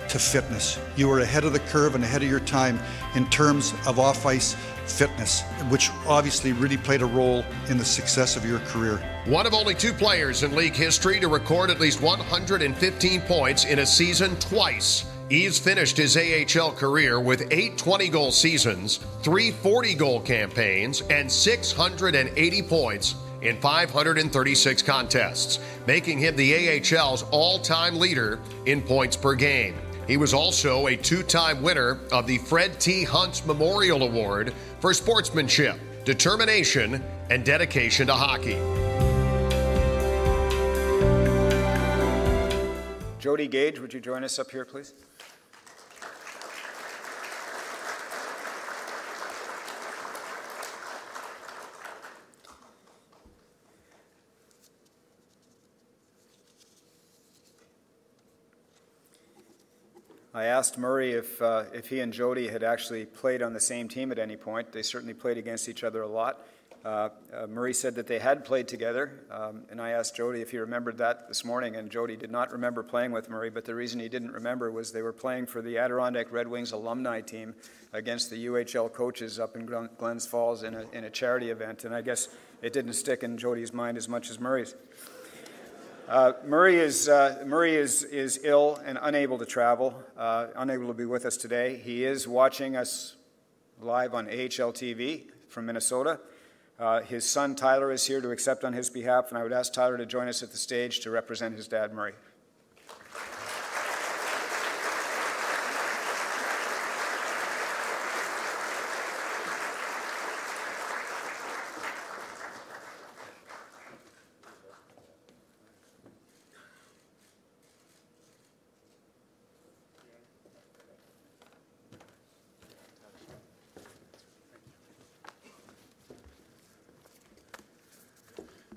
to fitness. You were ahead of the curve and ahead of your time in terms of off-ice fitness, which obviously really played a role in the success of your career. One of only two players in league history to record at least 115 points in a season twice. Eves finished his AHL career with 8 20-goal seasons, 3 40-goal campaigns, and 680 points in 536 contests, making him the AHL's all-time leader in points per game. He was also a 2-time winner of the Fred T. Hunt's Memorial Award for sportsmanship, determination, and dedication to hockey. Jody Gage, would you join us up here, please? I asked Murray if he and Jody had actually played on the same team at any point. They certainly played against each other a lot. Murray said that they had played together, and I asked Jody if he remembered that this morning, and Jody did not remember playing with Murray, but the reason he didn't remember was they were playing for the Adirondack Red Wings alumni team against the UHL coaches up in Glens Falls in a charity event, and I guess it didn't stick in Jody's mind as much as Murray's. Murray is ill and unable to travel, unable to be with us today. He is watching us live on AHL TV from Minnesota. His son Tyler is here to accept on his behalf, and I would ask Tyler to join us at the stage to represent his dad, Murray.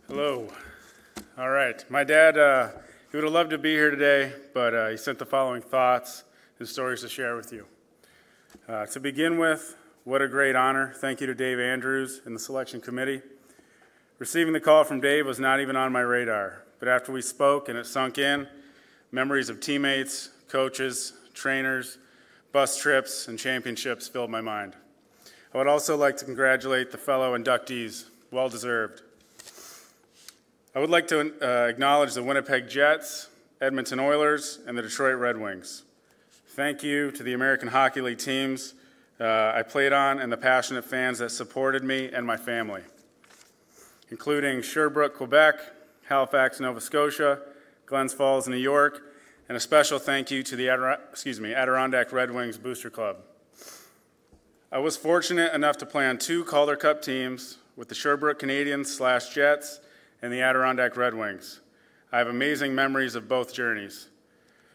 Hello. All right. My dad, he would have loved to be here today, but he sent the following thoughts and stories to share with you. To begin with, what a great honor. Thank you to Dave Andrews and the selection committee. Receiving the call from Dave was not even on my radar, but after we spoke and it sunk in, memories of teammates, coaches, trainers, bus trips, and championships filled my mind. I would also like to congratulate the fellow inductees. Well deserved. I would like to acknowledge the Winnipeg Jets, Edmonton Oilers, and the Detroit Red Wings. Thank you to the American Hockey League teams I played on and the passionate fans that supported me and my family, including Sherbrooke, Quebec, Halifax, Nova Scotia, Glens Falls, New York, and a special thank you to the Adirondack Red Wings Booster Club. I was fortunate enough to play on 2 Calder Cup teams with the Sherbrooke Canadiens/Jets and the Adirondack Red Wings. I have amazing memories of both journeys.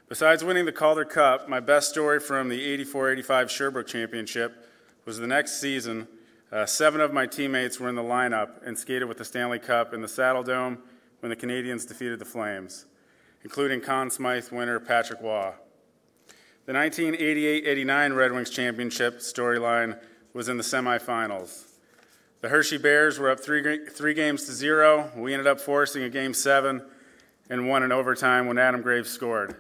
Besides winning the Calder Cup, my best story from the 84-85 Sherbrooke Championship was the next season, 7 of my teammates were in the lineup and skated with the Stanley Cup in the Saddle Dome when the Canadiens defeated the Flames, including Conn Smythe winner Patrick Waugh. The 1988-89 Red Wings Championship storyline was in the semifinals. The Hershey Bears were up 3-0. We ended up forcing a Game 7 and won in overtime when Adam Graves scored.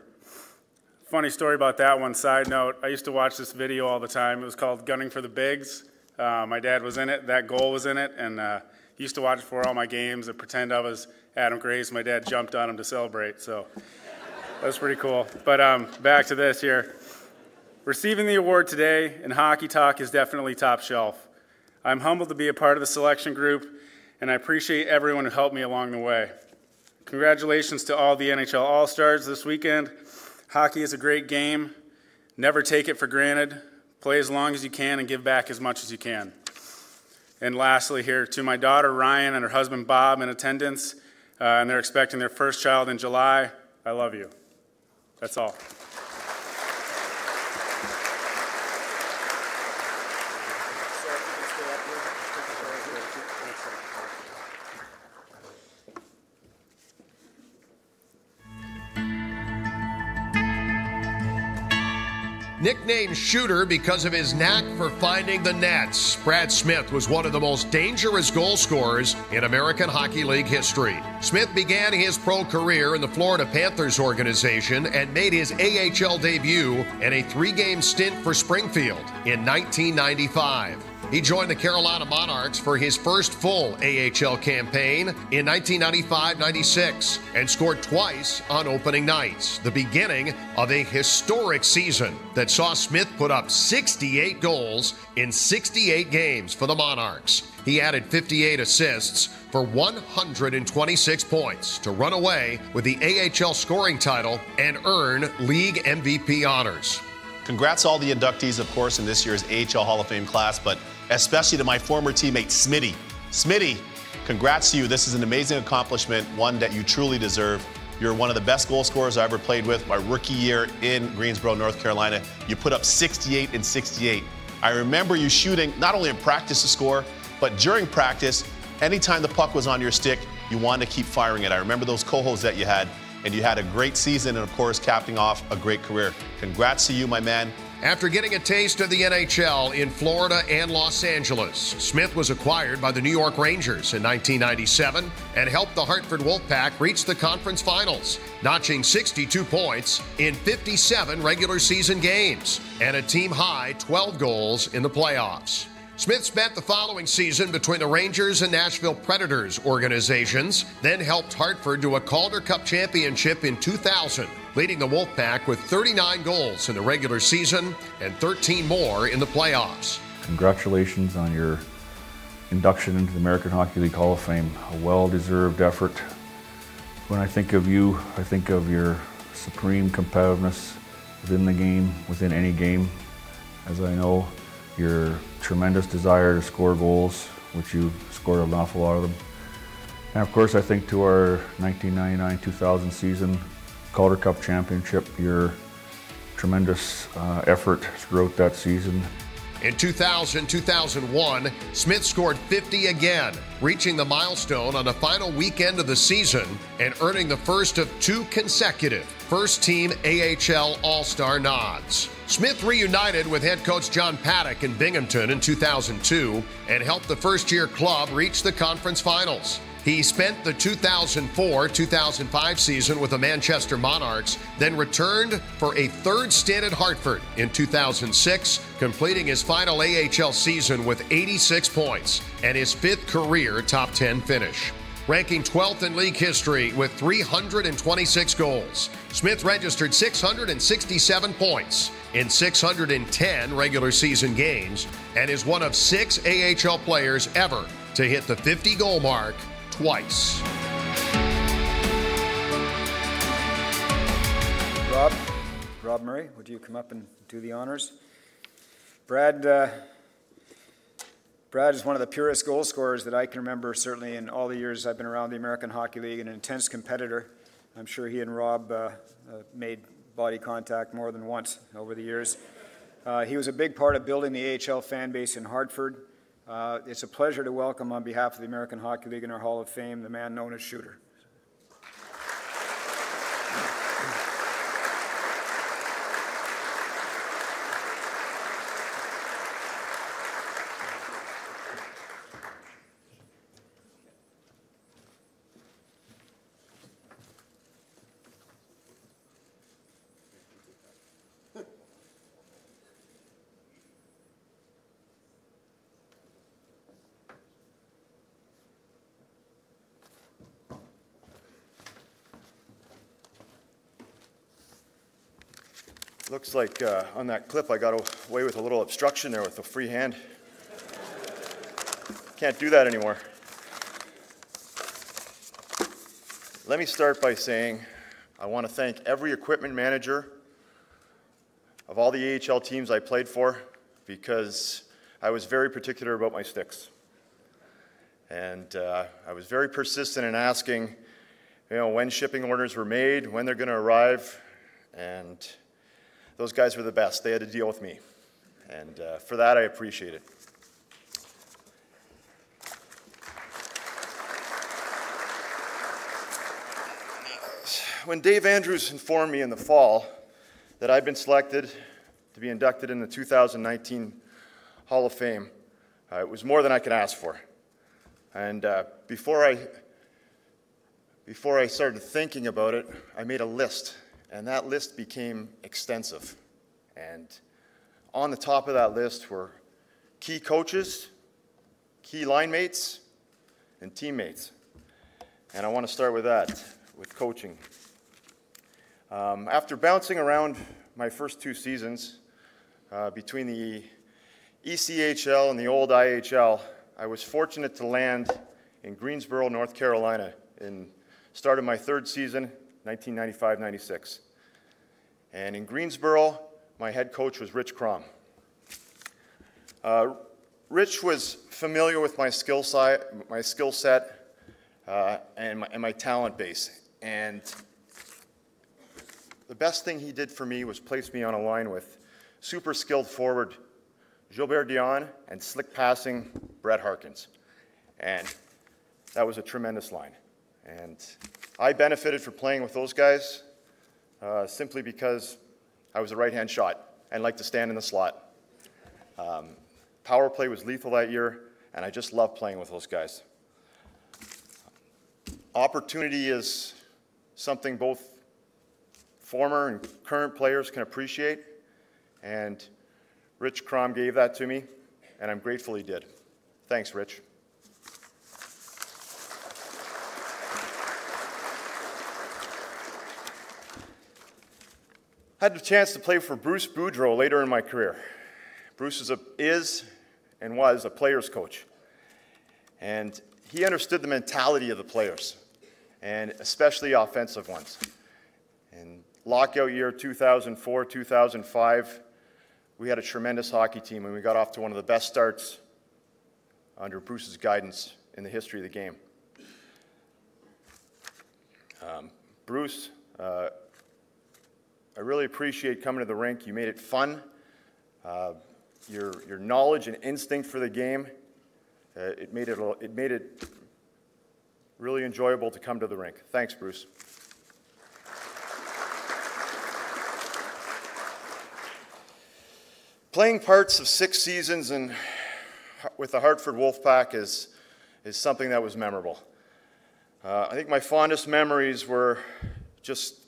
Funny story about that one, side note, I used to watch this video all the time. It was called Gunning for the Bigs. My dad was in it, that goal was in it, and used to watch it for all my games and pretend I was Adam Graves. My dad jumped on him to celebrate, so that was pretty cool. But back to this here. Receiving the award today in hockey talk is definitely top shelf. I'm humbled to be a part of the selection group, and I appreciate everyone who helped me along the way. Congratulations to all the NHL All-Stars this weekend. Hockey is a great game. Never take it for granted. Play as long as you can and give back as much as you can. And lastly here, to my daughter Ryan and her husband Bob in attendance, and they're expecting their first child in July, I love you. That's all. Nicknamed Shooter because of his knack for finding the nets, Brad Smith was one of the most dangerous goal scorers in American Hockey League history. Smith began his pro career in the Florida Panthers organization and made his AHL debut in a 3-game stint for Springfield in 1995. He joined the Carolina Monarchs for his first full AHL campaign in 1995-96 and scored twice on opening nights, the beginning of a historic season that saw Smith put up 68 goals in 68 games for the Monarchs. He added 58 assists for 126 points to run away with the AHL scoring title and earn league MVP honors. Congrats to all the inductees, of course, in this year's AHL Hall of Fame class, but especially to my former teammate, Smitty. Smitty, congrats to you. This is an amazing accomplishment, one that you truly deserve. You're one of the best goal scorers I ever played with. My rookie year in Greensboro, North Carolina, you put up 68 in 68. I remember you shooting not only in practice to score, but during practice, anytime the puck was on your stick, you wanted to keep firing it. I remember those cohos that you had, and you had a great season and, of course, capping off a great career. Congrats to you, my man. After getting a taste of the NHL in Florida and Los Angeles, Smith was acquired by the New York Rangers in 1997 and helped the Hartford Wolfpack reach the conference finals, notching 62 points in 57 regular season games and a team-high 12 goals in the playoffs. Smith spent the following season between the Rangers and Nashville Predators organizations, then helped Hartford to a Calder Cup championship in 2000, leading the Wolfpack with 39 goals in the regular season and 13 more in the playoffs. Congratulations on your induction into the American Hockey League Hall of Fame. A well-deserved effort. When I think of you, I think of your supreme competitiveness within the game, within any game, as I know. Your tremendous desire to score goals, which you've scored an awful lot of them. And of course, I think to our 1999-2000 season Calder Cup championship, your tremendous effort throughout that season. In 2000-2001, Smith scored 50 again, reaching the milestone on the final weekend of the season and earning the first of 2 consecutive first-team AHL All-Star nods. Smith reunited with head coach John Paddock in Binghamton in 2002 and helped the first-year club reach the conference finals. He spent the 2004-2005 season with the Manchester Monarchs, then returned for a third stint at Hartford in 2006, completing his final AHL season with 86 points and his 5th career top 10 finish. Ranking 12th in league history with 326 goals, Smith registered 667 points in 610 regular season games and is one of 6 AHL players ever to hit the 50-goal mark twice. Rob Murray, would you come up and do the honors? Brad is one of the purest goal scorers that I can remember, certainly in all the years I've been around the American Hockey League, an intense competitor. I'm sure he and Rob made body contact more than once over the years. He was a big part of building the AHL fan base in Hartford. It's a pleasure to welcome on behalf of the American Hockey League in our Hall of Fame, the man known as Shooter. Looks like on that clip I got away with a little obstruction there with a free hand. Can't do that anymore. Let me start by saying I want to thank every equipment manager of all the AHL teams I played for, because I was very particular about my sticks. And I was very persistent in asking, when shipping orders were made, when they're going to arrive, and those guys were the best. They had to deal with me. And for that, I appreciate it. When Dave Andrews informed me in the fall that I'd been selected to be inducted in the 2019 Hall of Fame, it was more than I could ask for. And before I started thinking about it, I made a list, and that list became extensive. And on the top of that list were key coaches, key line mates, and teammates. And I want to start with that, with coaching. After bouncing around my first 2 seasons between the ECHL and the old IHL, I was fortunate to land in Greensboro, North Carolina, in start of my 3rd season, 1995-96. And in Greensboro, my head coach was Rich Crom. Rich was familiar with my skill set and my talent base. And the best thing he did for me was place me on a line with super skilled forward Gilbert Dion and slick passing Brett Harkins. And that was a tremendous line. And I benefited from playing with those guys simply because I was a right-hand shot and liked to stand in the slot. Power play was lethal that year, and I just loved playing with those guys. Opportunity is something both former and current players can appreciate, and Rich Crom gave that to me, and I'm grateful he did. Thanks, Rich. I had the chance to play for Bruce Boudreau later in my career. Bruce is and was a player's coach, and he understood the mentality of the players, and especially offensive ones. In lockout year 2004-2005, we had a tremendous hockey team, and we got off to one of the best starts under Bruce's guidance in the history of the game. Bruce, I really appreciate coming to the rink. You made it fun. Your knowledge and instinct for the game, it made it really enjoyable to come to the rink. Thanks, Bruce. Playing parts of 6 seasons with the Hartford Wolfpack is something that was memorable. I think my fondest memories were just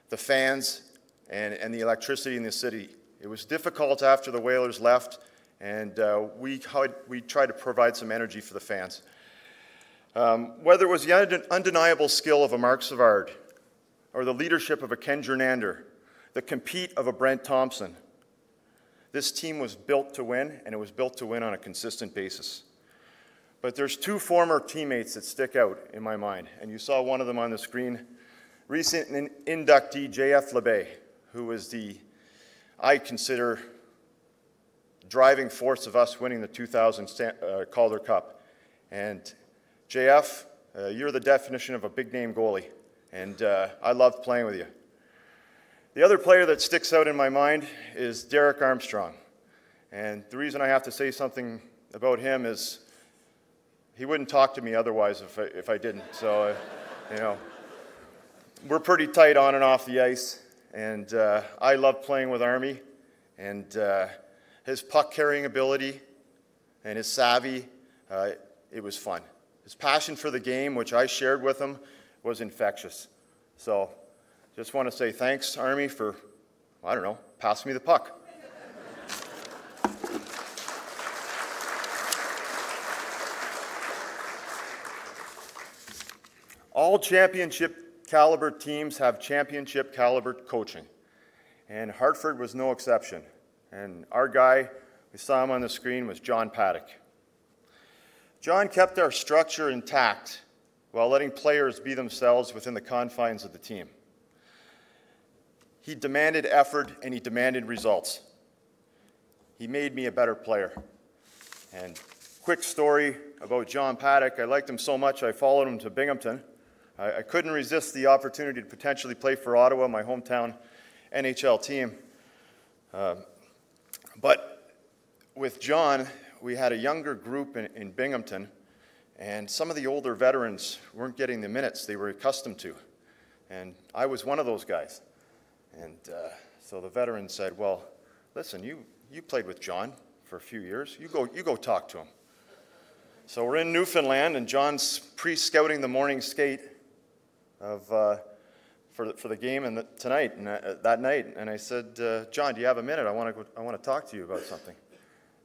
the fans and the electricity in the city. It was difficult after the Whalers left, and we tried to provide some energy for the fans. Whether it was the undeniable skill of a Mark Savard, or the leadership of a Ken Jernander, the compete of a Brent Thompson, this team was built to win, and it was built to win on a consistent basis. But there's 2 former teammates that stick out in my mind, and you saw one of them on the screen. Recent inductee J.F. LeBay, who was I consider, driving force of us winning the 2000 Calder Cup. And JF, you're the definition of a big-name goalie, and I loved playing with you. The other player that sticks out in my mind is Derek Armstrong. And the reason I have to say something about him is he wouldn't talk to me otherwise if I didn't. So, we're pretty tight on and off the ice. And I love playing with Army, and his puck-carrying ability and his savvy, it was fun. His passion for the game, which I shared with him, was infectious. So just want to say thanks, Army, for, passing me the puck. All championship caliber teams have championship caliber coaching. and Hartford was no exception. And our guy, we saw him on the screen, was John Paddock. John kept our structure intact while letting players be themselves within the confines of the team. He demanded effort and he demanded results. He made me a better player. And quick story about John Paddock, I liked him so much I followed him to Binghamton. I couldn't resist the opportunity to potentially play for Ottawa, my hometown NHL team. But with John, we had a younger group in Binghamton, and some of the older veterans weren't getting the minutes they were accustomed to. And I was one of those guys. And so the veteran said, well, listen, you played with John for a few years. You go talk to him. So we're in Newfoundland, and John's pre-scouting the morning skate for the game and that night. And I said, John, do you have a minute? I want to talk to you about something.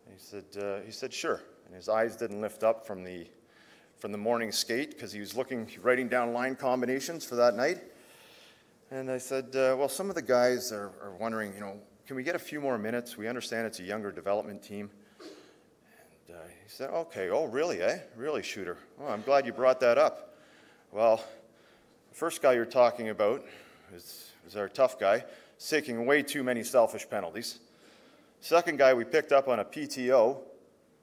And he said, sure. And his eyes didn't lift up from the morning skate because he was writing down line combinations for that night. And I said, well, some of the guys are wondering, can we get a few more minutes? We understand it's a younger development team. And he said, okay, oh, really, eh? Really, Shooter? Oh, I'm glad you brought that up. Well, the first guy you're talking about is our tough guy. He's taking way too many selfish penalties. Second guy we picked up on a PTO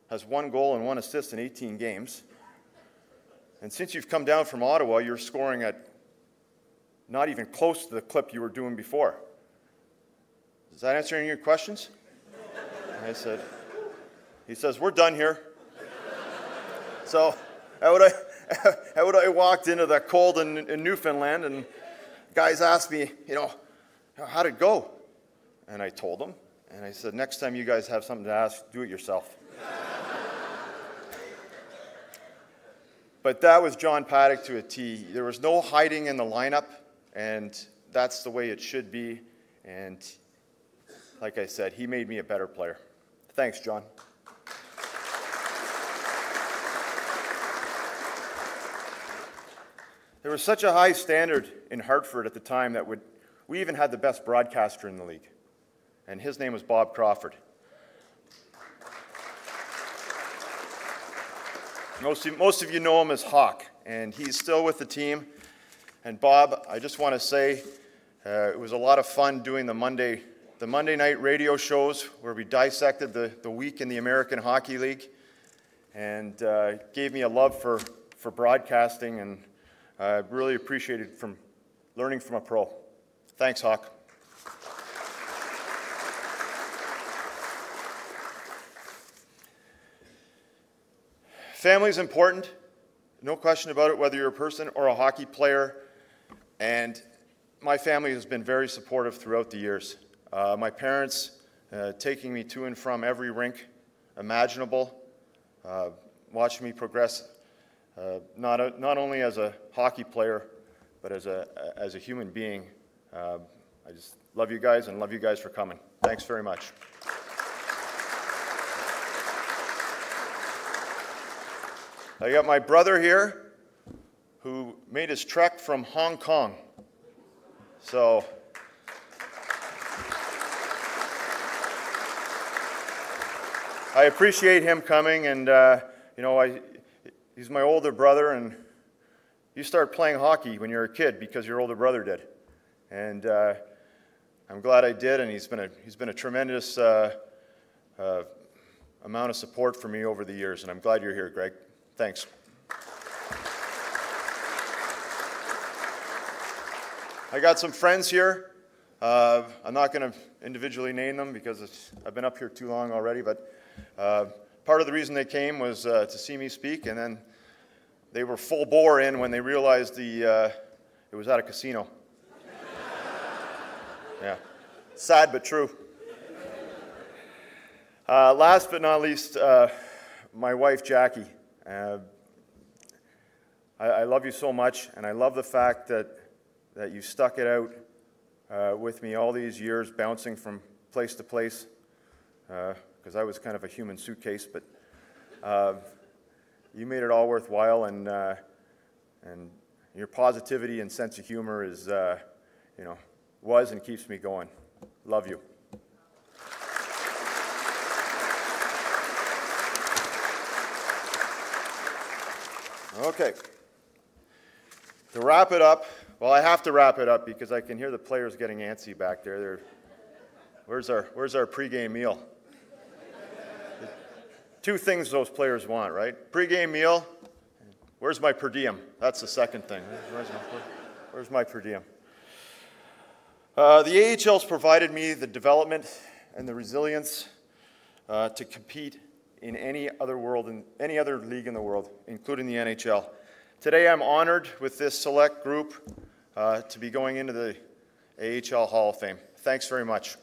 has 1 goal and 1 assist in 18 games. And since you've come down from Ottawa, you're scoring at not even close to the clip you were doing before. Does that answer any of your questions? And he says, we're done here. So out I walked into the cold in Newfoundland, and guys asked me, how'd it go? And I told them, and I said, next time you guys have something to ask, do it yourself. But that was John Paddock to a T. There was no hiding in the lineup, and that's the way it should be. And like I said, he made me a better player. Thanks, John. There was such a high standard in Hartford at the time that we even had the best broadcaster in the league, and his name was Bob Crawford. Most of you know him as Hawk, and he's still with the team. And Bob, I just want to say it was a lot of fun doing the Monday night radio shows where we dissected the week in the American Hockey League, and gave me a love for broadcasting, and I really appreciated learning from a pro. Thanks, Hawk. Family is important, no question about it, whether you're a person or a hockey player, and my family has been very supportive throughout the years. My parents taking me to and from every rink imaginable, watching me progress, not only as a hockey player, but as a human being. I just love you guys and love you guys for coming. Thanks very much. I got my brother here who made his trek from Hong Kong. So I appreciate him coming, and he's my older brother, and you start playing hockey when you're a kid because your older brother did. And I'm glad I did, and he's been a tremendous amount of support for me over the years, and I'm glad you're here, Greg. Thanks. I got some friends here. I'm not going to individually name them because I've been up here too long already, but part of the reason they came was to see me speak, and then they were full bore in when they realized it was at a casino. Yeah, sad but true. Last but not least, my wife, Jackie. I love you so much, and I love the fact that you stuck it out with me all these years, bouncing from place to place, because I was kind of a human suitcase, but you made it all worthwhile, and your positivity and sense of humor is, was and keeps me going. Love you. Okay. To wrap it up, well, I have to wrap it up because I can hear the players getting antsy back there. Where's our pregame meal? Two things those players want, right? Pregame meal. Where's my per diem? That's the second thing. Where's my per diem? The AHL's provided me the development and the resilience to compete in any other league in the world, including the NHL. Today I'm honored with this select group to be going into the AHL Hall of Fame. Thanks very much.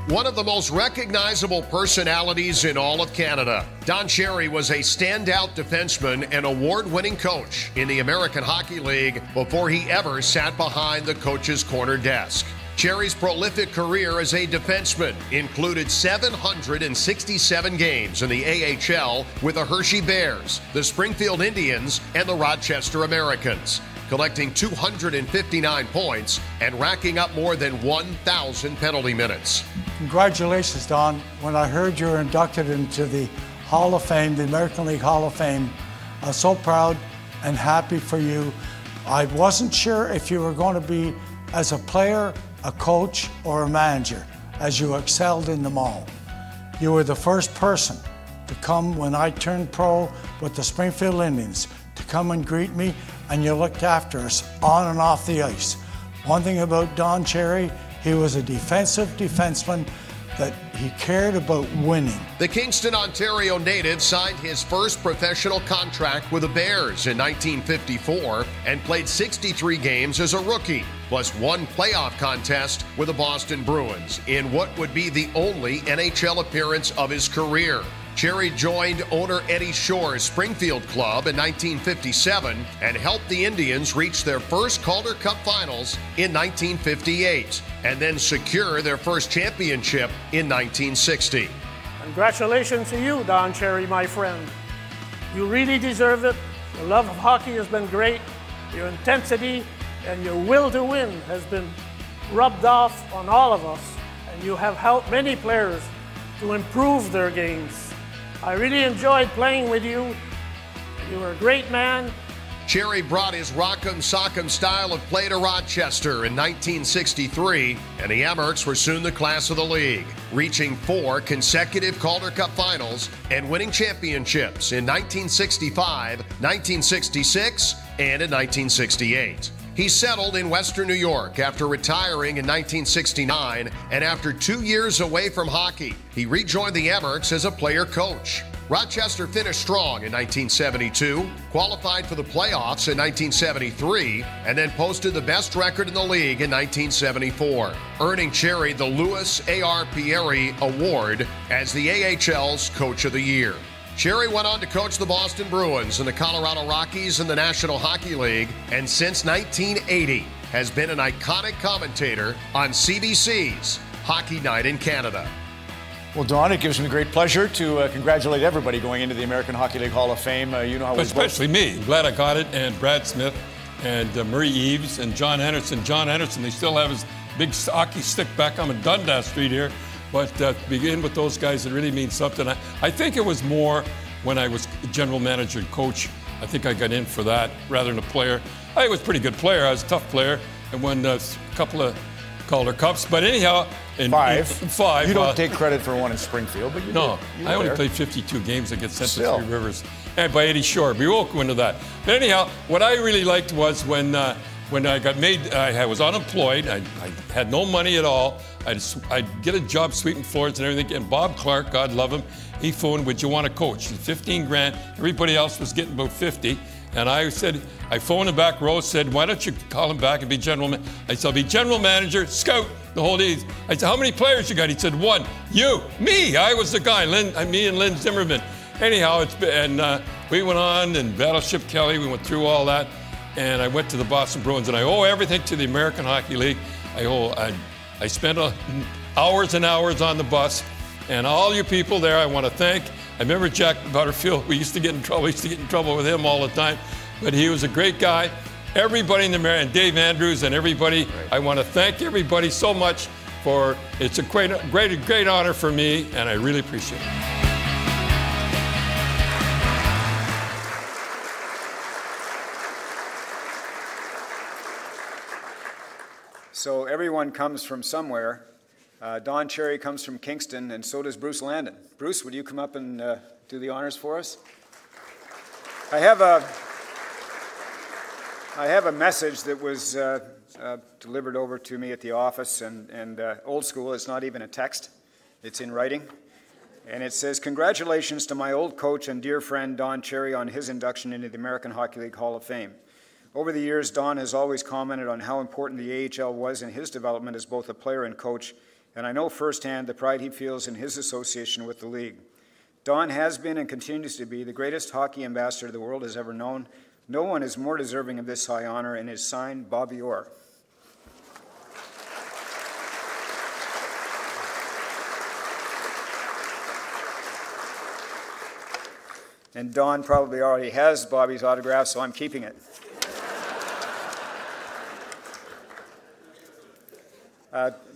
One of the most recognizable personalities in all of Canada, Don Cherry was a standout defenseman and award-winning coach in the American Hockey League before he ever sat behind the coach's corner desk. Cherry's prolific career as a defenseman included 767 games in the AHL with the Hershey Bears, the Springfield Indians, and the Rochester Americans, collecting 259 points and racking up more than 1,000 penalty minutes. Congratulations, Don. When I heard you were inducted into the Hall of Fame, the American League Hall of Fame, I was so proud and happy for you. I wasn't sure if you were going to be as a player, a coach, or a manager, as you excelled in them all. You were the first person to come when I turned pro with the Springfield Indians, to come and greet me, and you looked after us on and off the ice. One thing about Don Cherry, he was a defensive defenseman that he cared about winning. The Kingston, Ontario native signed his first professional contract with the Bears in 1954 and played 63 games as a rookie, plus one playoff contest with the Boston Bruins in what would be the only NHL appearance of his career. Cherry joined owner Eddie Shore's Springfield club in 1957 and helped the Indians reach their first Calder Cup finals in 1958 and then secure their first championship in 1960. Congratulations to you, Don Cherry, my friend. You really deserve it. Your love of hockey has been great. Your intensity and your will to win has been rubbed off on all of us, and you have helped many players to improve their games. I really enjoyed playing with you. You were a great man. Cherry brought his rock'em sock'em style of play to Rochester in 1963, and the Amerks were soon the class of the league, reaching 4 consecutive Calder Cup finals and winning championships in 1965, 1966, and in 1968. He settled in Western New York after retiring in 1969, and after 2 years away from hockey, he rejoined the Amerks as a player coach. Rochester finished strong in 1972, qualified for the playoffs in 1973, and then posted the best record in the league in 1974, earning Cherry the Louis A.R. Pieri Award as the AHL's Coach of the Year. Cherry went on to coach the Boston Bruins and the Colorado Rockies in the National Hockey League, and since 1980 has been an iconic commentator on CBC's Hockey Night in Canada. Well, Don, it gives me great pleasure to congratulate everybody going into the American Hockey League Hall of Fame. You know how especially me. I'm glad I got it, and Brad Smith, and Murray Eves, and John Henderson. John Henderson, they still have his big hockey stick back on Dundas Street here. But to begin with those guys, it really means something. I think it was more when I was general manager and coach. I think I got in for that rather than a player. I was a pretty good player. I was a tough player and won a couple of Calder Cups. But anyhow, in five. You don't take credit for one in Springfield, but you no, did. I only played 52 games against Central Three Rivers and by Eddie Shore. We won't go into that. But anyhow, what I really liked was when I got made, I was unemployed. I had no money at all. I'd get a job sweeping floors and everything. And Bob Clark, God love him, he phoned, would you want to coach? 15 grand. Everybody else was getting about 50. And I phoned him back, Rose said, why don't you call him back and be general manager? I said, I'll be general manager, scout, the whole day. I said, how many players you got? He said, 1. You, me, I was the guy, me and Lynn Zimmerman. Anyhow, we went on, and Battleship Kelly, we went through all that. And I went to the Boston Bruins, and I owe everything to the American Hockey League. I spent hours and hours on the bus, and all you people there, I want to thank. I remember Jack Butterfield. We used to get in trouble. We used to get in trouble with him all the time, but he was a great guy. Everybody in the American, and Dave Andrews and everybody. Right. I want to thank everybody so much for. It's a great honor for me, and I really appreciate it. So everyone comes from somewhere. Don Cherry comes from Kingston, and so does Bruce Landon. Bruce, would you come up and do the honors for us? I have a message that was delivered over to me at the office, and old school, it's not even a text. It's in writing. And it says, "Congratulations to my old coach and dear friend Don Cherry on his induction into the American Hockey League Hall of Fame. Over the years, Don has always commented on how important the AHL was in his development as both a player and coach, and I know firsthand the pride he feels in his association with the league. Don has been and continues to be the greatest hockey ambassador the world has ever known. No one is more deserving of this high honor, and is signed, Bobby Orr." And Don probably already has Bobby's autograph, so I'm keeping it.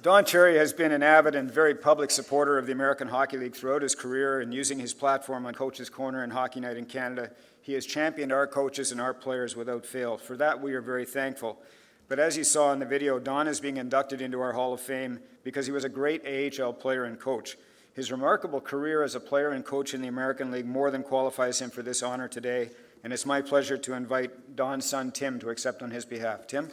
Don Cherry has been an avid and very public supporter of the American Hockey League throughout his career, and using his platform on Coach's Corner and Hockey Night in Canada, he has championed our coaches and our players without fail. For that, we are very thankful. But as you saw in the video, Don is being inducted into our Hall of Fame because he was a great AHL player and coach. His remarkable career as a player and coach in the American League more than qualifies him for this honor today, and it's my pleasure to invite Don's son, Tim, to accept on his behalf. Tim?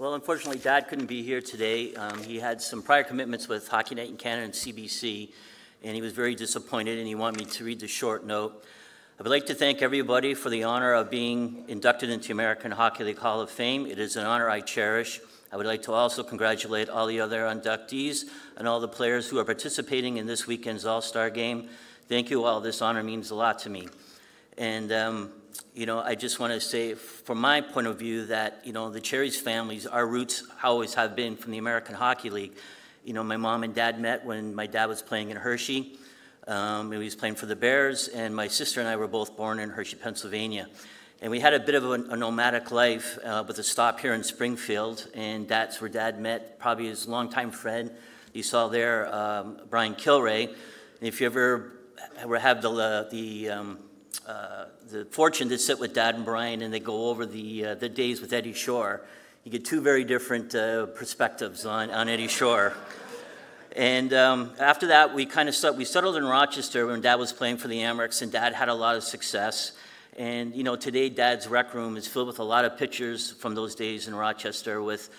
Well, unfortunately, Dad couldn't be here today. He had some prior commitments with Hockey Night in Canada and CBC, and he was very disappointed, and he wanted me to read the short note. I would like to thank everybody for the honor of being inducted into American Hockey League Hall of Fame. It is an honor I cherish. I would like to also congratulate all the other inductees and all the players who are participating in this weekend's All-Star Game. Thank you all. This honor means a lot to me. And you know, I just want to say, from my point of view, that, you know, the Cherry's families, our roots always have been from the American Hockey League. You know, my mom and dad met when my dad was playing in Hershey. He was playing for the Bears, and my sister and I were both born in Hershey, Pennsylvania. And we had a bit of a nomadic life with a stop here in Springfield, and that's where Dad met probably his longtime friend. You saw there, Brian Kilray. And if you ever have the fortune to sit with Dad and Brian and they go over the days with Eddie Shore, you get two very different perspectives on Eddie Shore. And after that, we settled in Rochester when Dad was playing for the Amerks, and Dad had a lot of success. And you know, today Dad's rec room is filled with a lot of pictures from those days in Rochester, with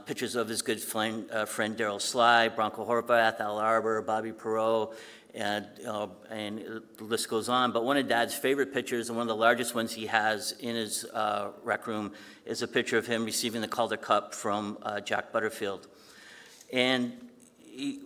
pictures of his good friend Darryl Sly, Bronco Horvath, Al Arbor, Bobby Perreault, and the list goes on. But one of Dad's favorite pictures, and one of the largest ones he has in his rec room, is a picture of him receiving the Calder Cup from Jack Butterfield. And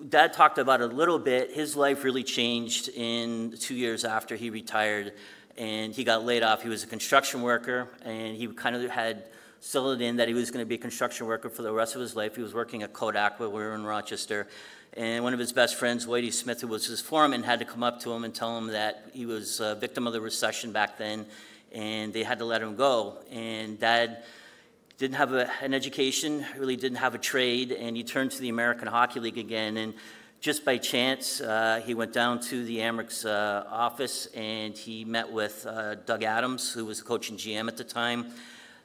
Dad talked about it a little bit. His life really changed in 2 years after he retired, and he got laid off. He was a construction worker, and he kind of had settled in that he was going to be a construction worker for the rest of his life. He was working at Kodak when we were in Rochester. And one of his best friends, Whitey Smith, who was his foreman, had to come up to him and tell him that he was a victim of the recession back then, and they had to let him go. And Dad didn't have an education, really didn't have a trade, and he turned to the American Hockey League again. And just by chance, he went down to the Amerks office, and he met with Doug Adams, who was the coach and GM at the time.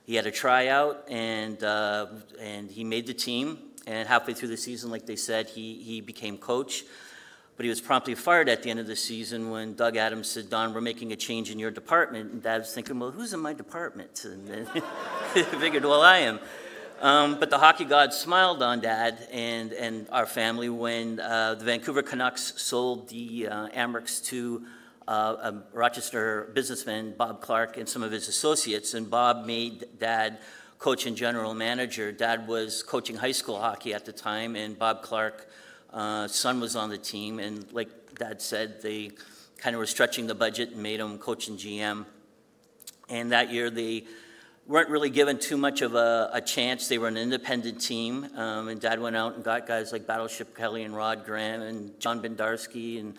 He had a tryout, and he made the team. And halfway through the season, like they said, he became coach. But he was promptly fired at the end of the season when Doug Adams said, "Don, we're making a change in your department." And Dad was thinking, well, who's in my department? And then I figured, well, I am. But the hockey gods smiled on Dad and our family when the Vancouver Canucks sold the Amerks to a Rochester businessman, Bob Clark, and some of his associates. And Bob made Dad coach and general manager. Dad was coaching high school hockey at the time, and Bob Clark's son was on the team. And like Dad said, they kind of were stretching the budget and made him coach and GM. And that year they weren't really given too much of a chance. They were an independent team, and Dad went out and got guys like Battleship Kelly and Rod Graham and John Bendarski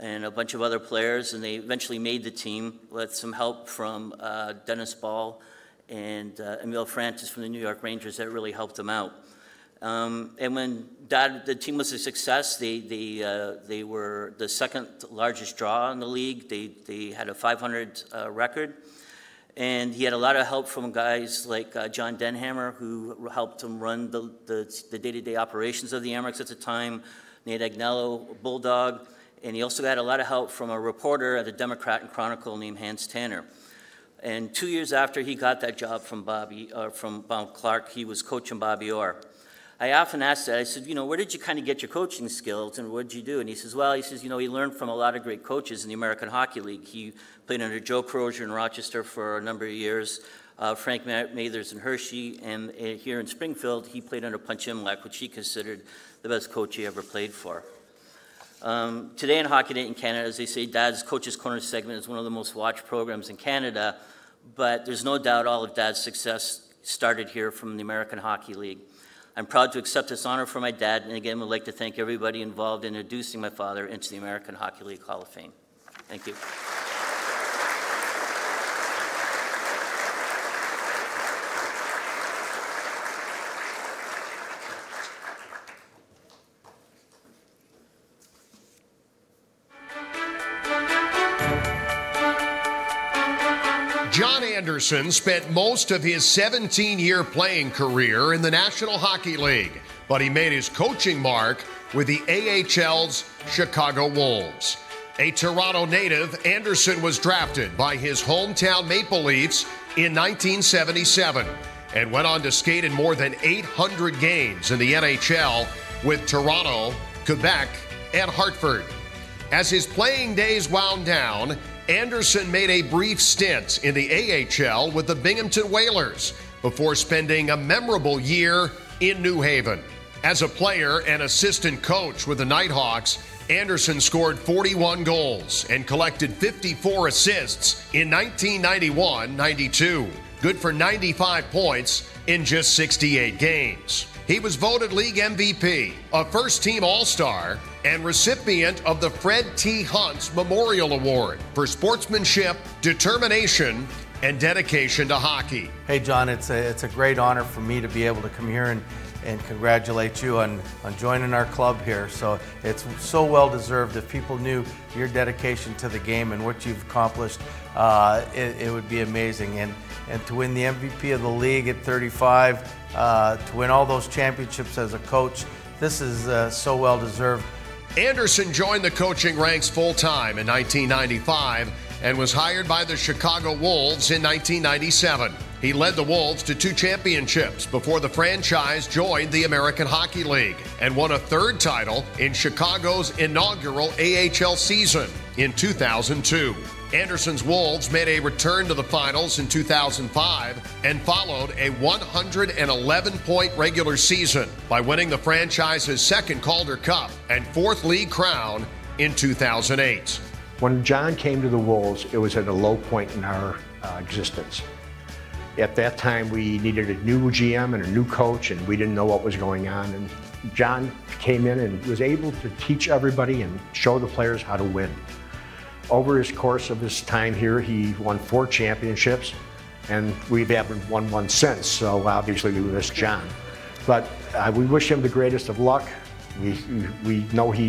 and a bunch of other players, and they eventually made the team with some help from Dennis Ball and Emile Francis from the New York Rangers that really helped them out. And when the team was a success, they were the second largest draw in the league. They had a 500 record. And he had a lot of help from guys like John Denhammer, who helped him run the day-to-day operations of the Amerks at the time, Nate Agnello, Bulldog, and he also had a lot of help from a reporter at the Democrat and Chronicle named Hans Tanner. And 2 years after he got that job from Bob Clark, he was coaching Bobby Orr. I often asked that, I said, where did you kind of get your coaching skills and what did you do? And he says, he learned from a lot of great coaches in the American Hockey League. He played under Joe Crozier in Rochester for a number of years, Frank Mathers in Hershey, and here in Springfield, he played under Punch Imlach, which he considered the best coach he ever played for. Today in Hockey Night in Canada, as they say, Dad's Coach's Corner segment is one of the most watched programs in Canada, but there's no doubt all of Dad's success started here from the American Hockey League. I'm proud to accept this honor for my dad, and again, would like to thank everybody involved in introducing my father into the American Hockey League Hall of Fame. Thank you. John Anderson spent most of his 17-year playing career in the National Hockey League, but he made his coaching mark with the AHL's Chicago Wolves. A Toronto native, Anderson was drafted by his hometown Maple Leafs in 1977 and went on to skate in more than 800 games in the NHL with Toronto, Quebec, and Hartford. As his playing days wound down, Anderson made a brief stint in the AHL with the Binghamton Whalers before spending a memorable year in New Haven. As a player and assistant coach with the Nighthawks, Anderson scored 41 goals and collected 54 assists in 1991-92, good for 95 points in just 68 games. He was voted league MVP, a first-team All-Star, and recipient of the Fred T. Hunt's Memorial Award for sportsmanship, determination, and dedication to hockey. Hey, John, it's a great honor for me to be able to come here and congratulate you on joining our club here. So it's so well-deserved. If people knew your dedication to the game and what you've accomplished, it would be amazing. And to win the MVP of the league at 35, to win all those championships as a coach, this is so well-deserved. Anderson joined the coaching ranks full-time in 1995 and was hired by the Chicago Wolves in 1997. He led the Wolves to 2 championships before the franchise joined the American Hockey League and won a 3rd title in Chicago's inaugural AHL season in 2002. Anderson's Wolves made a return to the finals in 2005 and followed a 111-point regular season by winning the franchise's 2nd Calder Cup and 4th league crown in 2008. When John came to the Wolves, it was at a low point in our existence. At that time, we needed a new GM and a new coach, and we didn't know what was going on. And John came in and was able to teach everybody and show the players how to win. Over his course of his time here, he won 4 championships, and we haven't won one since, so obviously we miss John. But we wish him the greatest of luck. We know he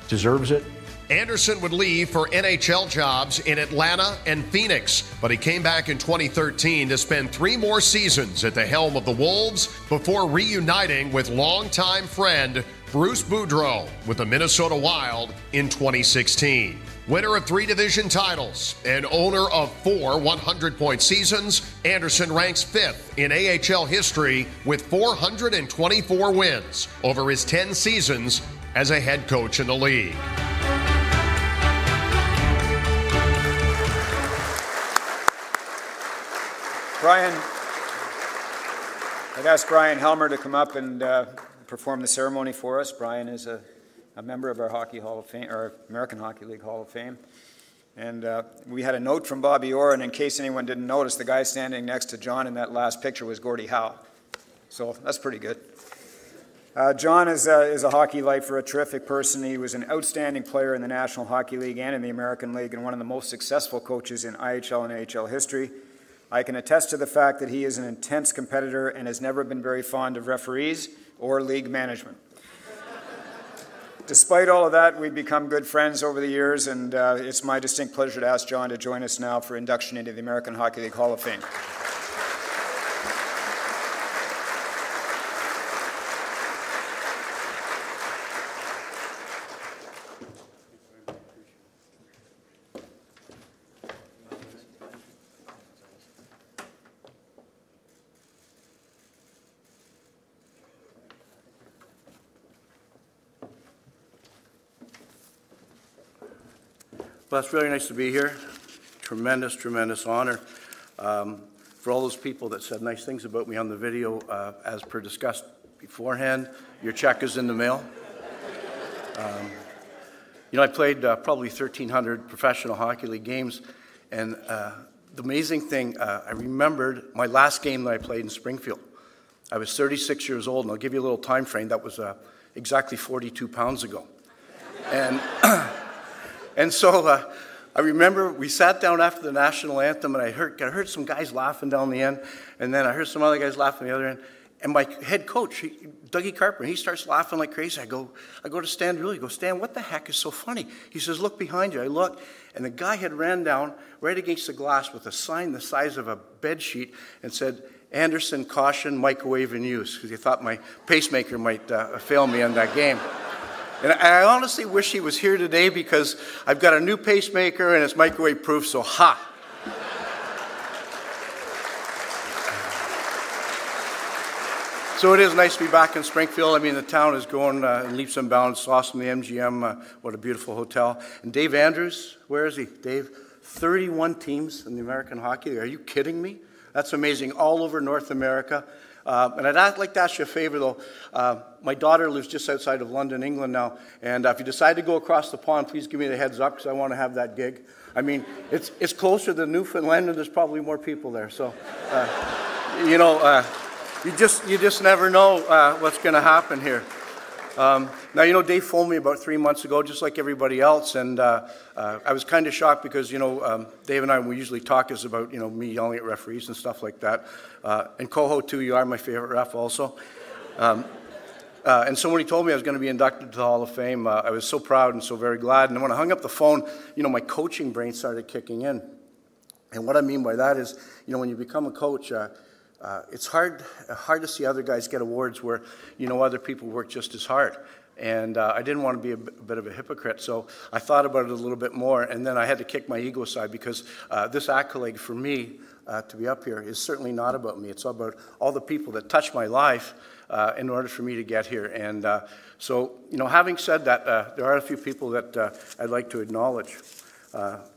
deserves it. Anderson would leave for NHL jobs in Atlanta and Phoenix, but he came back in 2013 to spend 3 more seasons at the helm of the Wolves before reuniting with longtime friend Bruce Boudreau with the Minnesota Wild in 2016. Winner of 3 division titles and owner of 4 100-point seasons, Anderson ranks 5th in AHL history with 424 wins over his 10 seasons as a head coach in the league. Brian, I've asked Brian Helmer to come up and perform the ceremony for us. Brian is a member of our Hockey Hall of Fame, or American Hockey League Hall of Fame. And we had a note from Bobby Orr, and in case anyone didn't notice, the guy standing next to John in that last picture was Gordie Howe. So that's pretty good. John is a hockey lifer, a terrific person. He was an outstanding player in the National Hockey League and in the American League, and one of the most successful coaches in IHL and AHL history. I can attest to the fact that he is an intense competitor and has never been very fond of referees or league management. Despite all of that, we've become good friends over the years, and it's my distinct pleasure to ask John to join us now for induction into the American Hockey League Hall of Fame. Well, it's really nice to be here. Tremendous, tremendous honor. For all those people that said nice things about me on the video, as per discussed beforehand, your check is in the mail. You know, I played probably 1,300 professional hockey league games, and the amazing thing, I remembered my last game that I played in Springfield. I was 36 years old, and I'll give you a little time frame. That was exactly 42 pounds ago. And so I remember we sat down after the national anthem, and I heard some guys laughing down the end, and then I heard some other guys laughing the other end. And my head coach, Dougie Carpenter, he starts laughing like crazy. I go to Stan Drewley. I go, Stan, what the heck is so funny? He says, look behind you. I look, and the guy had ran down right against the glass with a sign the size of a bed sheet and said, Anderson, caution, microwave in use, because he thought my pacemaker might fail me in that game. And I honestly wish he was here today, because I've got a new pacemaker and it's microwave proof, so ha! So it is nice to be back in Springfield. I mean, the town is going in leaps and bounds. It's awesome, the MGM, what a beautiful hotel. And Dave Andrews, where is he? Dave, 31 teams in the American Hockey League. Are you kidding me? That's amazing, all over North America. And I'd like to ask you a favor, though. My daughter lives just outside of London, England now, and if you decide to go across the pond, please give me the heads up, because I want to have that gig. I mean, it's closer than Newfoundland, and there's probably more people there. So, you know, you just never know what's going to happen here. Now, you know, Dave phoned me about 3 months ago, just like everybody else, and I was kind of shocked because, you know, Dave and I, we usually talk is about, you know, me yelling at referees and stuff like that. And Coho, too, you are my favorite ref also. And so when he told me I was going to be inducted to the Hall of Fame, I was so proud and so very glad. And when I hung up the phone, you know, my coaching brain started kicking in. And what I mean by that is, you know, when you become a coach, it's hard to see other guys get awards where, you know, other people work just as hard. And I didn't want to be a bit of a hypocrite, so I thought about it a little bit more, and then I had to kick my ego aside, because this accolade for me to be up here is certainly not about me. It's about all the people that touched my life in order for me to get here. And so, you know, having said that, there are a few people that I'd like to acknowledge.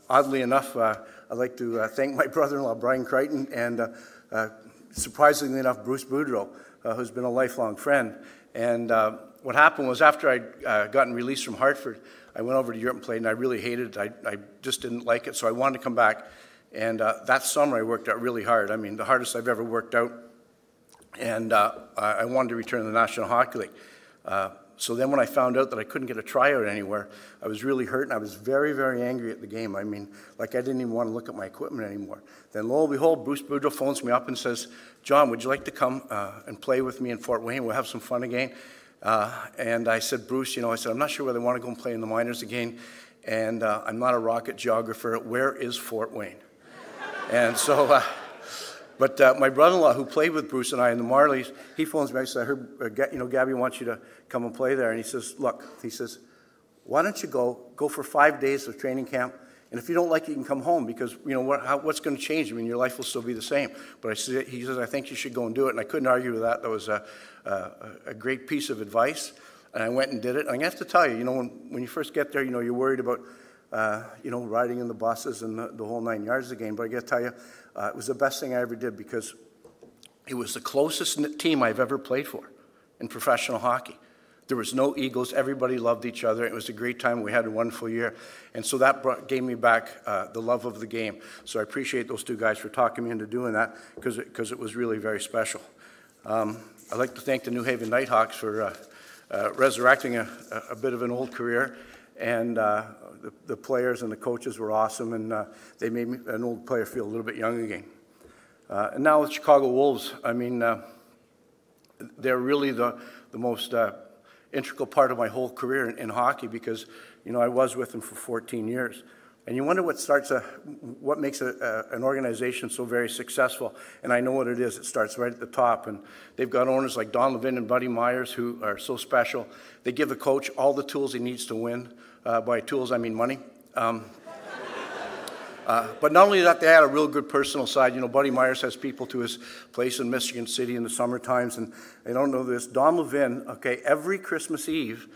Oddly enough, I'd like to thank my brother-in-law, Brian Crichton, and surprisingly enough, Bruce Boudreau, who's been a lifelong friend. And what happened was, after I'd gotten released from Hartford, I went over to Europe and played, and I really hated it. I just didn't like it, so I wanted to come back. And that summer, I worked out really hard. I mean, the hardest I've ever worked out. And I wanted to return to the National Hockey League. So then when I found out that I couldn't get a tryout anywhere, I was really hurt, and I was very, very angry at the game. I mean, like, I didn't even want to look at my equipment anymore. Then lo and behold, Bruce Boudreau phones me up and says, John, would you like to come and play with me in Fort Wayne? We'll have some fun again. And I said, Bruce, you know, I said, I'm not sure whether I want to go and play in the minors again, and I'm not a rocket geographer. Where is Fort Wayne? And so, But my brother-in-law, who played with Bruce and I in the Marlies, he phones me. I said, I heard, Gabby wants you to come and play there. And he says, look, he says, why don't you go for 5 days of training camp, and if you don't like it, you can come home, because what's going to change? I mean, your life will still be the same. But he says, I think you should go and do it. And I couldn't argue with that. That was a great piece of advice. And I went and did it. And I have to tell you, when you first get there, you're worried about, riding in the buses and the whole 9 yards of the game. But I got to tell you, it was the best thing I ever did, because it was the closest knit team I've ever played for in professional hockey. There was no egos. Everybody loved each other. It was a great time. We had a wonderful year. And so that gave me back the love of the game. So I appreciate those two guys for talking me into doing that, because it was really very special. I'd like to thank the New Haven Nighthawks for resurrecting a bit of an old career. And the players and the coaches were awesome, and they made me, an old player, feel a little bit young again. And now with Chicago Wolves, I mean, they're really the most integral part of my whole career in hockey, because, I was with them for 14 years. And you wonder what makes an organization so very successful. And I know what it is. It starts right at the top. And they've got owners like Don Levin and Buddy Myers, who are so special. They give the coach all the tools he needs to win. By tools, I mean money. But not only that, they had a real good personal side. Buddy Myers has people to his place in Michigan City in the summer times. And I don't know this. Don Levin, every Christmas Eve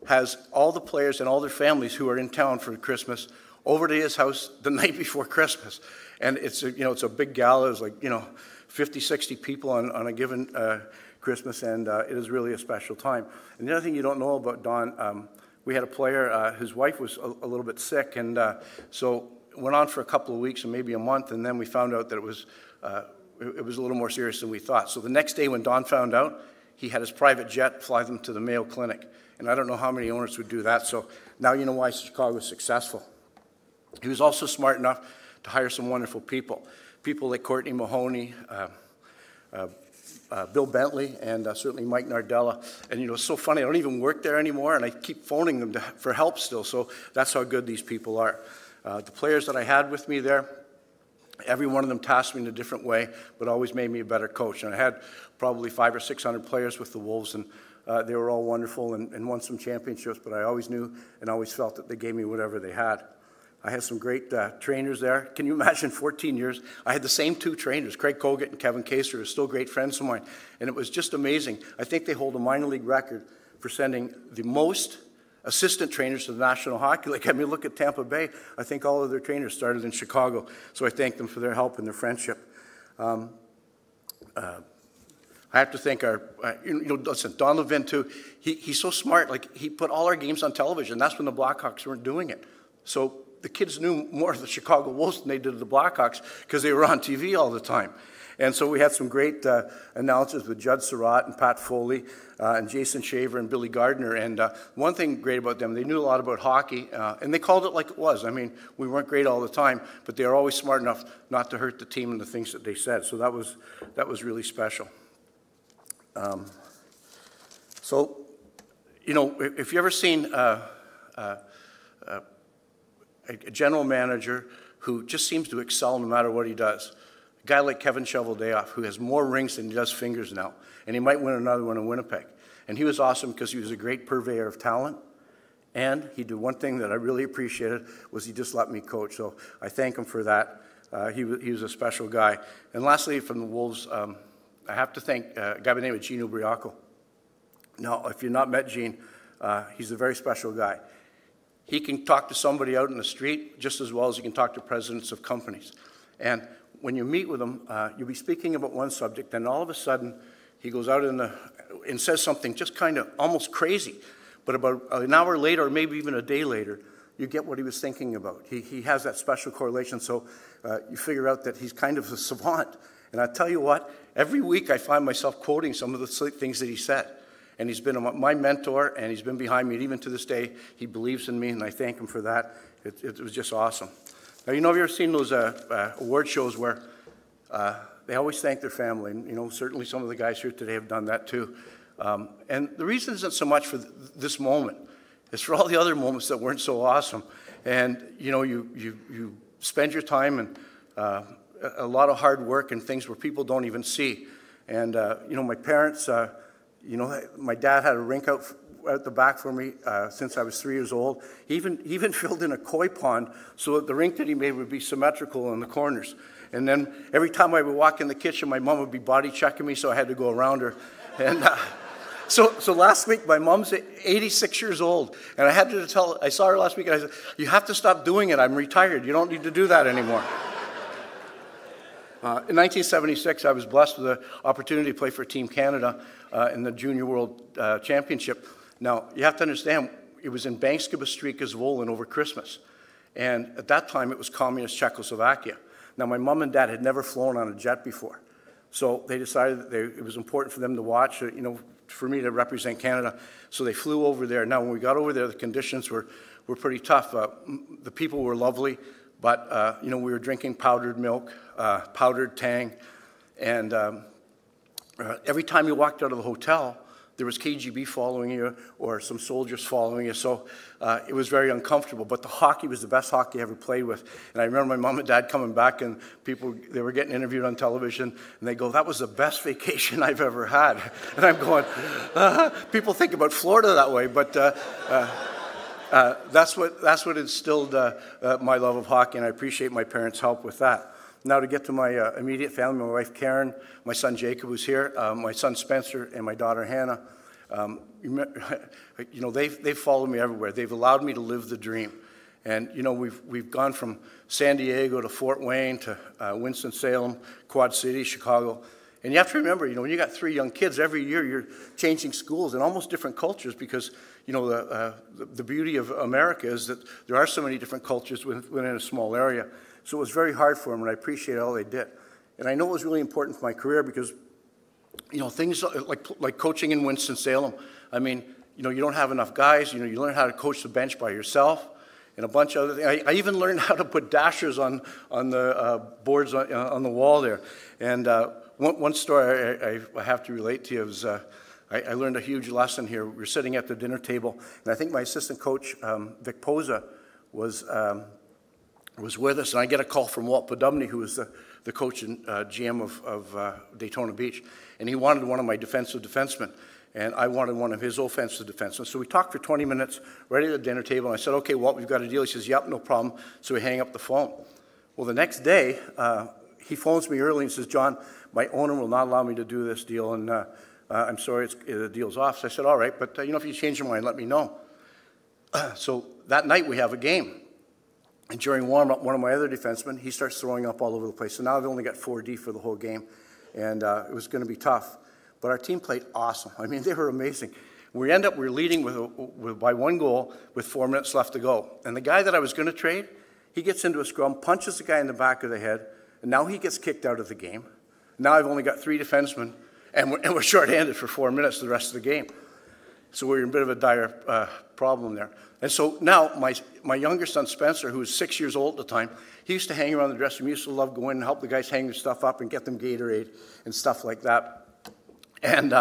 has all the players and all their families who are in town for Christmas over to his house the night before Christmas. And it's a big gala. It's like, 50, 60 people on a given Christmas, and it is really a special time. And the other thing you don't know about Don, we had a player, his wife was a little bit sick, and so it went on for a couple of weeks and maybe a month, and then we found out that it was a little more serious than we thought. So the next day when Don found out, he had his private jet fly them to the Mayo Clinic. And I don't know how many owners would do that, so now you know why Chicago was successful. He was also smart enough to hire some wonderful people. People like Courtney Mahoney, Bill Bentley, and certainly Mike Nardella. And it's so funny, I don't even work there anymore, and I keep phoning them for help still, so that's how good these people are. The players that I had with me there, every one of them tasked me in a different way, but always made me a better coach. And I had probably 500 or 600 players with the Wolves, and they were all wonderful and won some championships, but I always knew and always felt that they gave me whatever they had. I had some great trainers there. Can you imagine 14 years? I had the same two trainers, Craig Kogut and Kevin Kaser, who are still great friends of mine. And it was just amazing. I think they hold a minor league record for sending the most assistant trainers to the National Hockey League. I mean, look at Tampa Bay. I think all of their trainers started in Chicago. So I thank them for their help and their friendship. I have to thank listen, Don Levin too, he's so smart. Like, he put all our games on television. That's when the Blackhawks weren't doing it. So the kids knew more of the Chicago Wolves than they did of the Blackhawks, because they were on TV all the time. And so we had some great announcers with Judd Surratt and Pat Foley and Jason Shaver and Billy Gardner. And one thing great about them, they knew a lot about hockey, and they called it like it was. I mean, we weren't great all the time, but they were always smart enough not to hurt the team and the things that they said. So that was really special. So, if you ever seen a general manager who just seems to excel no matter what he does, a guy like Kevin Cheveldayoff, who has more rings than he does fingers now, and he might win another one in Winnipeg. And he was awesome because he was a great purveyor of talent, and he did one thing that I really appreciated, was he just let me coach. So I thank him for that. He was a special guy. And lastly, from the Wolves, I have to thank a guy by the name of Gene Ubriaco. Now, if you've not met Gene, he's a very special guy. He can talk to somebody out in the street just as well as he can talk to presidents of companies. And when you meet with him, you'll be speaking about one subject, then all of a sudden he goes out and says something just kind of almost crazy. But about an hour later, or maybe even a day later, you get what he was thinking about. He has that special correlation, so you figure out that he's kind of a savant. And I tell you what, every week I find myself quoting some of the things that he said. And he's been my mentor, and he's been behind me. And even to this day, he believes in me, and I thank him for that. It was just awesome. Now, have you ever seen those award shows where they always thank their family? And, certainly some of the guys here today have done that too. And the reason isn't so much for this moment. It's for all the other moments that weren't so awesome. And, you spend your time and a lot of hard work and things where people don't even see. And, you know, my parents, you know, my dad had a rink out the back for me since I was 3 years old. He even filled in a koi pond so that the rink that he made would be symmetrical in the corners. And then every time I would walk in the kitchen, my mom would be body checking me, so I had to go around her. And so last week, my mom's 86 years old, and I had to tell, I saw her last week, and I said, you have to stop doing it. I'm retired. You don't need to do that anymore. In 1976, I was blessed with the opportunity to play for Team Canada in the Junior World Championship. Now, you have to understand, it was in Banska Bystrica, Zvolin over Christmas. And at that time, it was communist Czechoslovakia. Now, my mom and dad had never flown on a jet before. So they decided that it was important for them to watch, you know, for me to represent Canada. So they flew over there. Now, when we got over there, the conditions were pretty tough. The people were lovely, but, you know, we were drinking powdered milk, powdered Tang. And every time you walked out of the hotel, there was KGB following you or some soldiers following you, so it was very uncomfortable. But the hockey was the best hockey I ever played with. And I remember my mom and dad coming back, and people, they were getting interviewed on television, and they go, that was the best vacation I've ever had. And I'm going, people think about Florida that way, but that's what instilled my love of hockey, and I appreciate my parents' help with that. Now to get to my immediate family, my wife Karen, my son Jacob who's here, my son Spencer, and my daughter Hannah. You know, they've followed me everywhere. They've allowed me to live the dream. And you know, we've gone from San Diego to Fort Wayne to Winston-Salem, Quad City, Chicago. And you have to remember, you know, when you got 3 young kids, every year you're changing schools and almost different cultures because, you know, the beauty of America is that there are so many different cultures within a small area. So it was very hard for them, and I appreciate all they did. And I know it was really important for my career because, you know, things like coaching in Winston-Salem, I mean, you know, you don't have enough guys. You know, you learn how to coach the bench by yourself and a bunch of other things. I even learned how to put dashers on the boards on the wall there. And one story I have to relate to you is I learned a huge lesson here. We were sitting at the dinner table, and I think my assistant coach, Vic Poza, was with us, and I get a call from Walt Podubny, who was the coach and GM of Daytona Beach, and he wanted one of my defensive defensemen, and I wanted one of his offensive defensemen. So we talked for 20 minutes right at the dinner table, and I said, okay, Walt, we've got a deal. He says, yep, no problem. So we hang up the phone. Well, the next day, he phones me early and says, John, my owner will not allow me to do this deal, and I'm sorry, the deal's off. So I said, all right, but you know, if you change your mind, let me know. So that night we have a game. And during warm-up, one of my other defensemen, he starts throwing up all over the place. So now I've only got 4D for the whole game, and it was going to be tough. But our team played awesome. I mean, they were amazing. We were leading by 1 goal with 4 minutes left to go. And the guy that I was going to trade, he gets into a scrum, punches the guy in the back of the head, and now he gets kicked out of the game. Now I've only got 3 defensemen, and we're shorthanded for 4 minutes the rest of the game. So we're in a bit of a dire problem there. And so now my younger son, Spencer, who was 6 years old at the time, he used to hang around the dressing room. He used to love going and help the guys hang their stuff up and get them Gatorade and stuff like that. And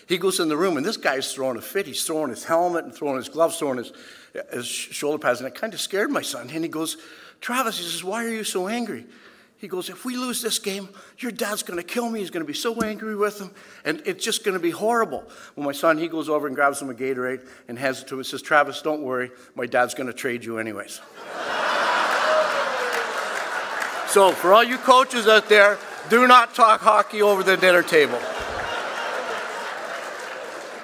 he goes in the room, and this guy's throwing a fit. He's throwing his helmet and throwing his gloves, throwing his shoulder pads, and it kind of scared my son. And he goes, Travis, he says, why are you so angry? He goes, if we lose this game, your dad's going to kill me. He's going to be so angry with him, and it's just going to be horrible. Well, my son, he goes over and grabs him a Gatorade and hands it to him and says, Travis, don't worry. My dad's going to trade you anyways. So for all you coaches out there, do not talk hockey over the dinner table.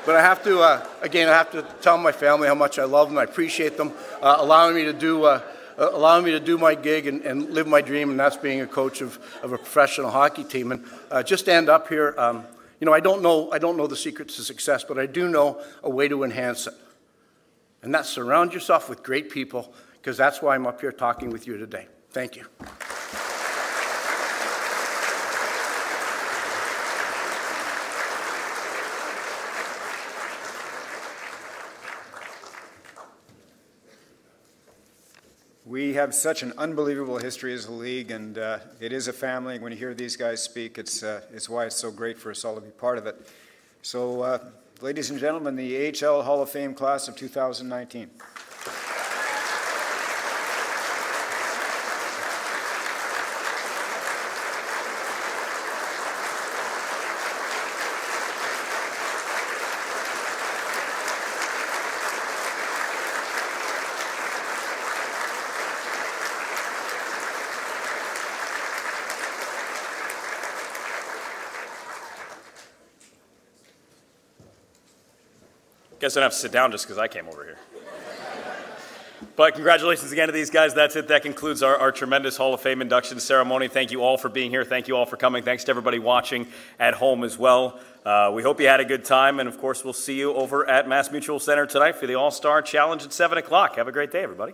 But I have to, again, I have to tell my family how much I love them. I appreciate them allowing me to do my gig and live my dream, and that's being a coach of a professional hockey team. And just to end up here, you know, I don't know the secrets to success, but I do know a way to enhance it. And that's surround yourself with great people, because that's why I'm up here talking with you today. Thank you. We have such an unbelievable history as a league, and it is a family. When you hear these guys speak, it's why it's so great for us all to be part of it. So, ladies and gentlemen, the AHL Hall of Fame class of 2019. Guess I don't have to sit down just because I came over here. But congratulations again to these guys. That's it. That concludes our tremendous Hall of Fame induction ceremony. Thank you all for being here. Thank you all for coming. Thanks to everybody watching at home as well. We hope you had a good time. And, of course, we'll see you over at Mass Mutual Center tonight for the All-Star Challenge at 7 o'clock. Have a great day, everybody.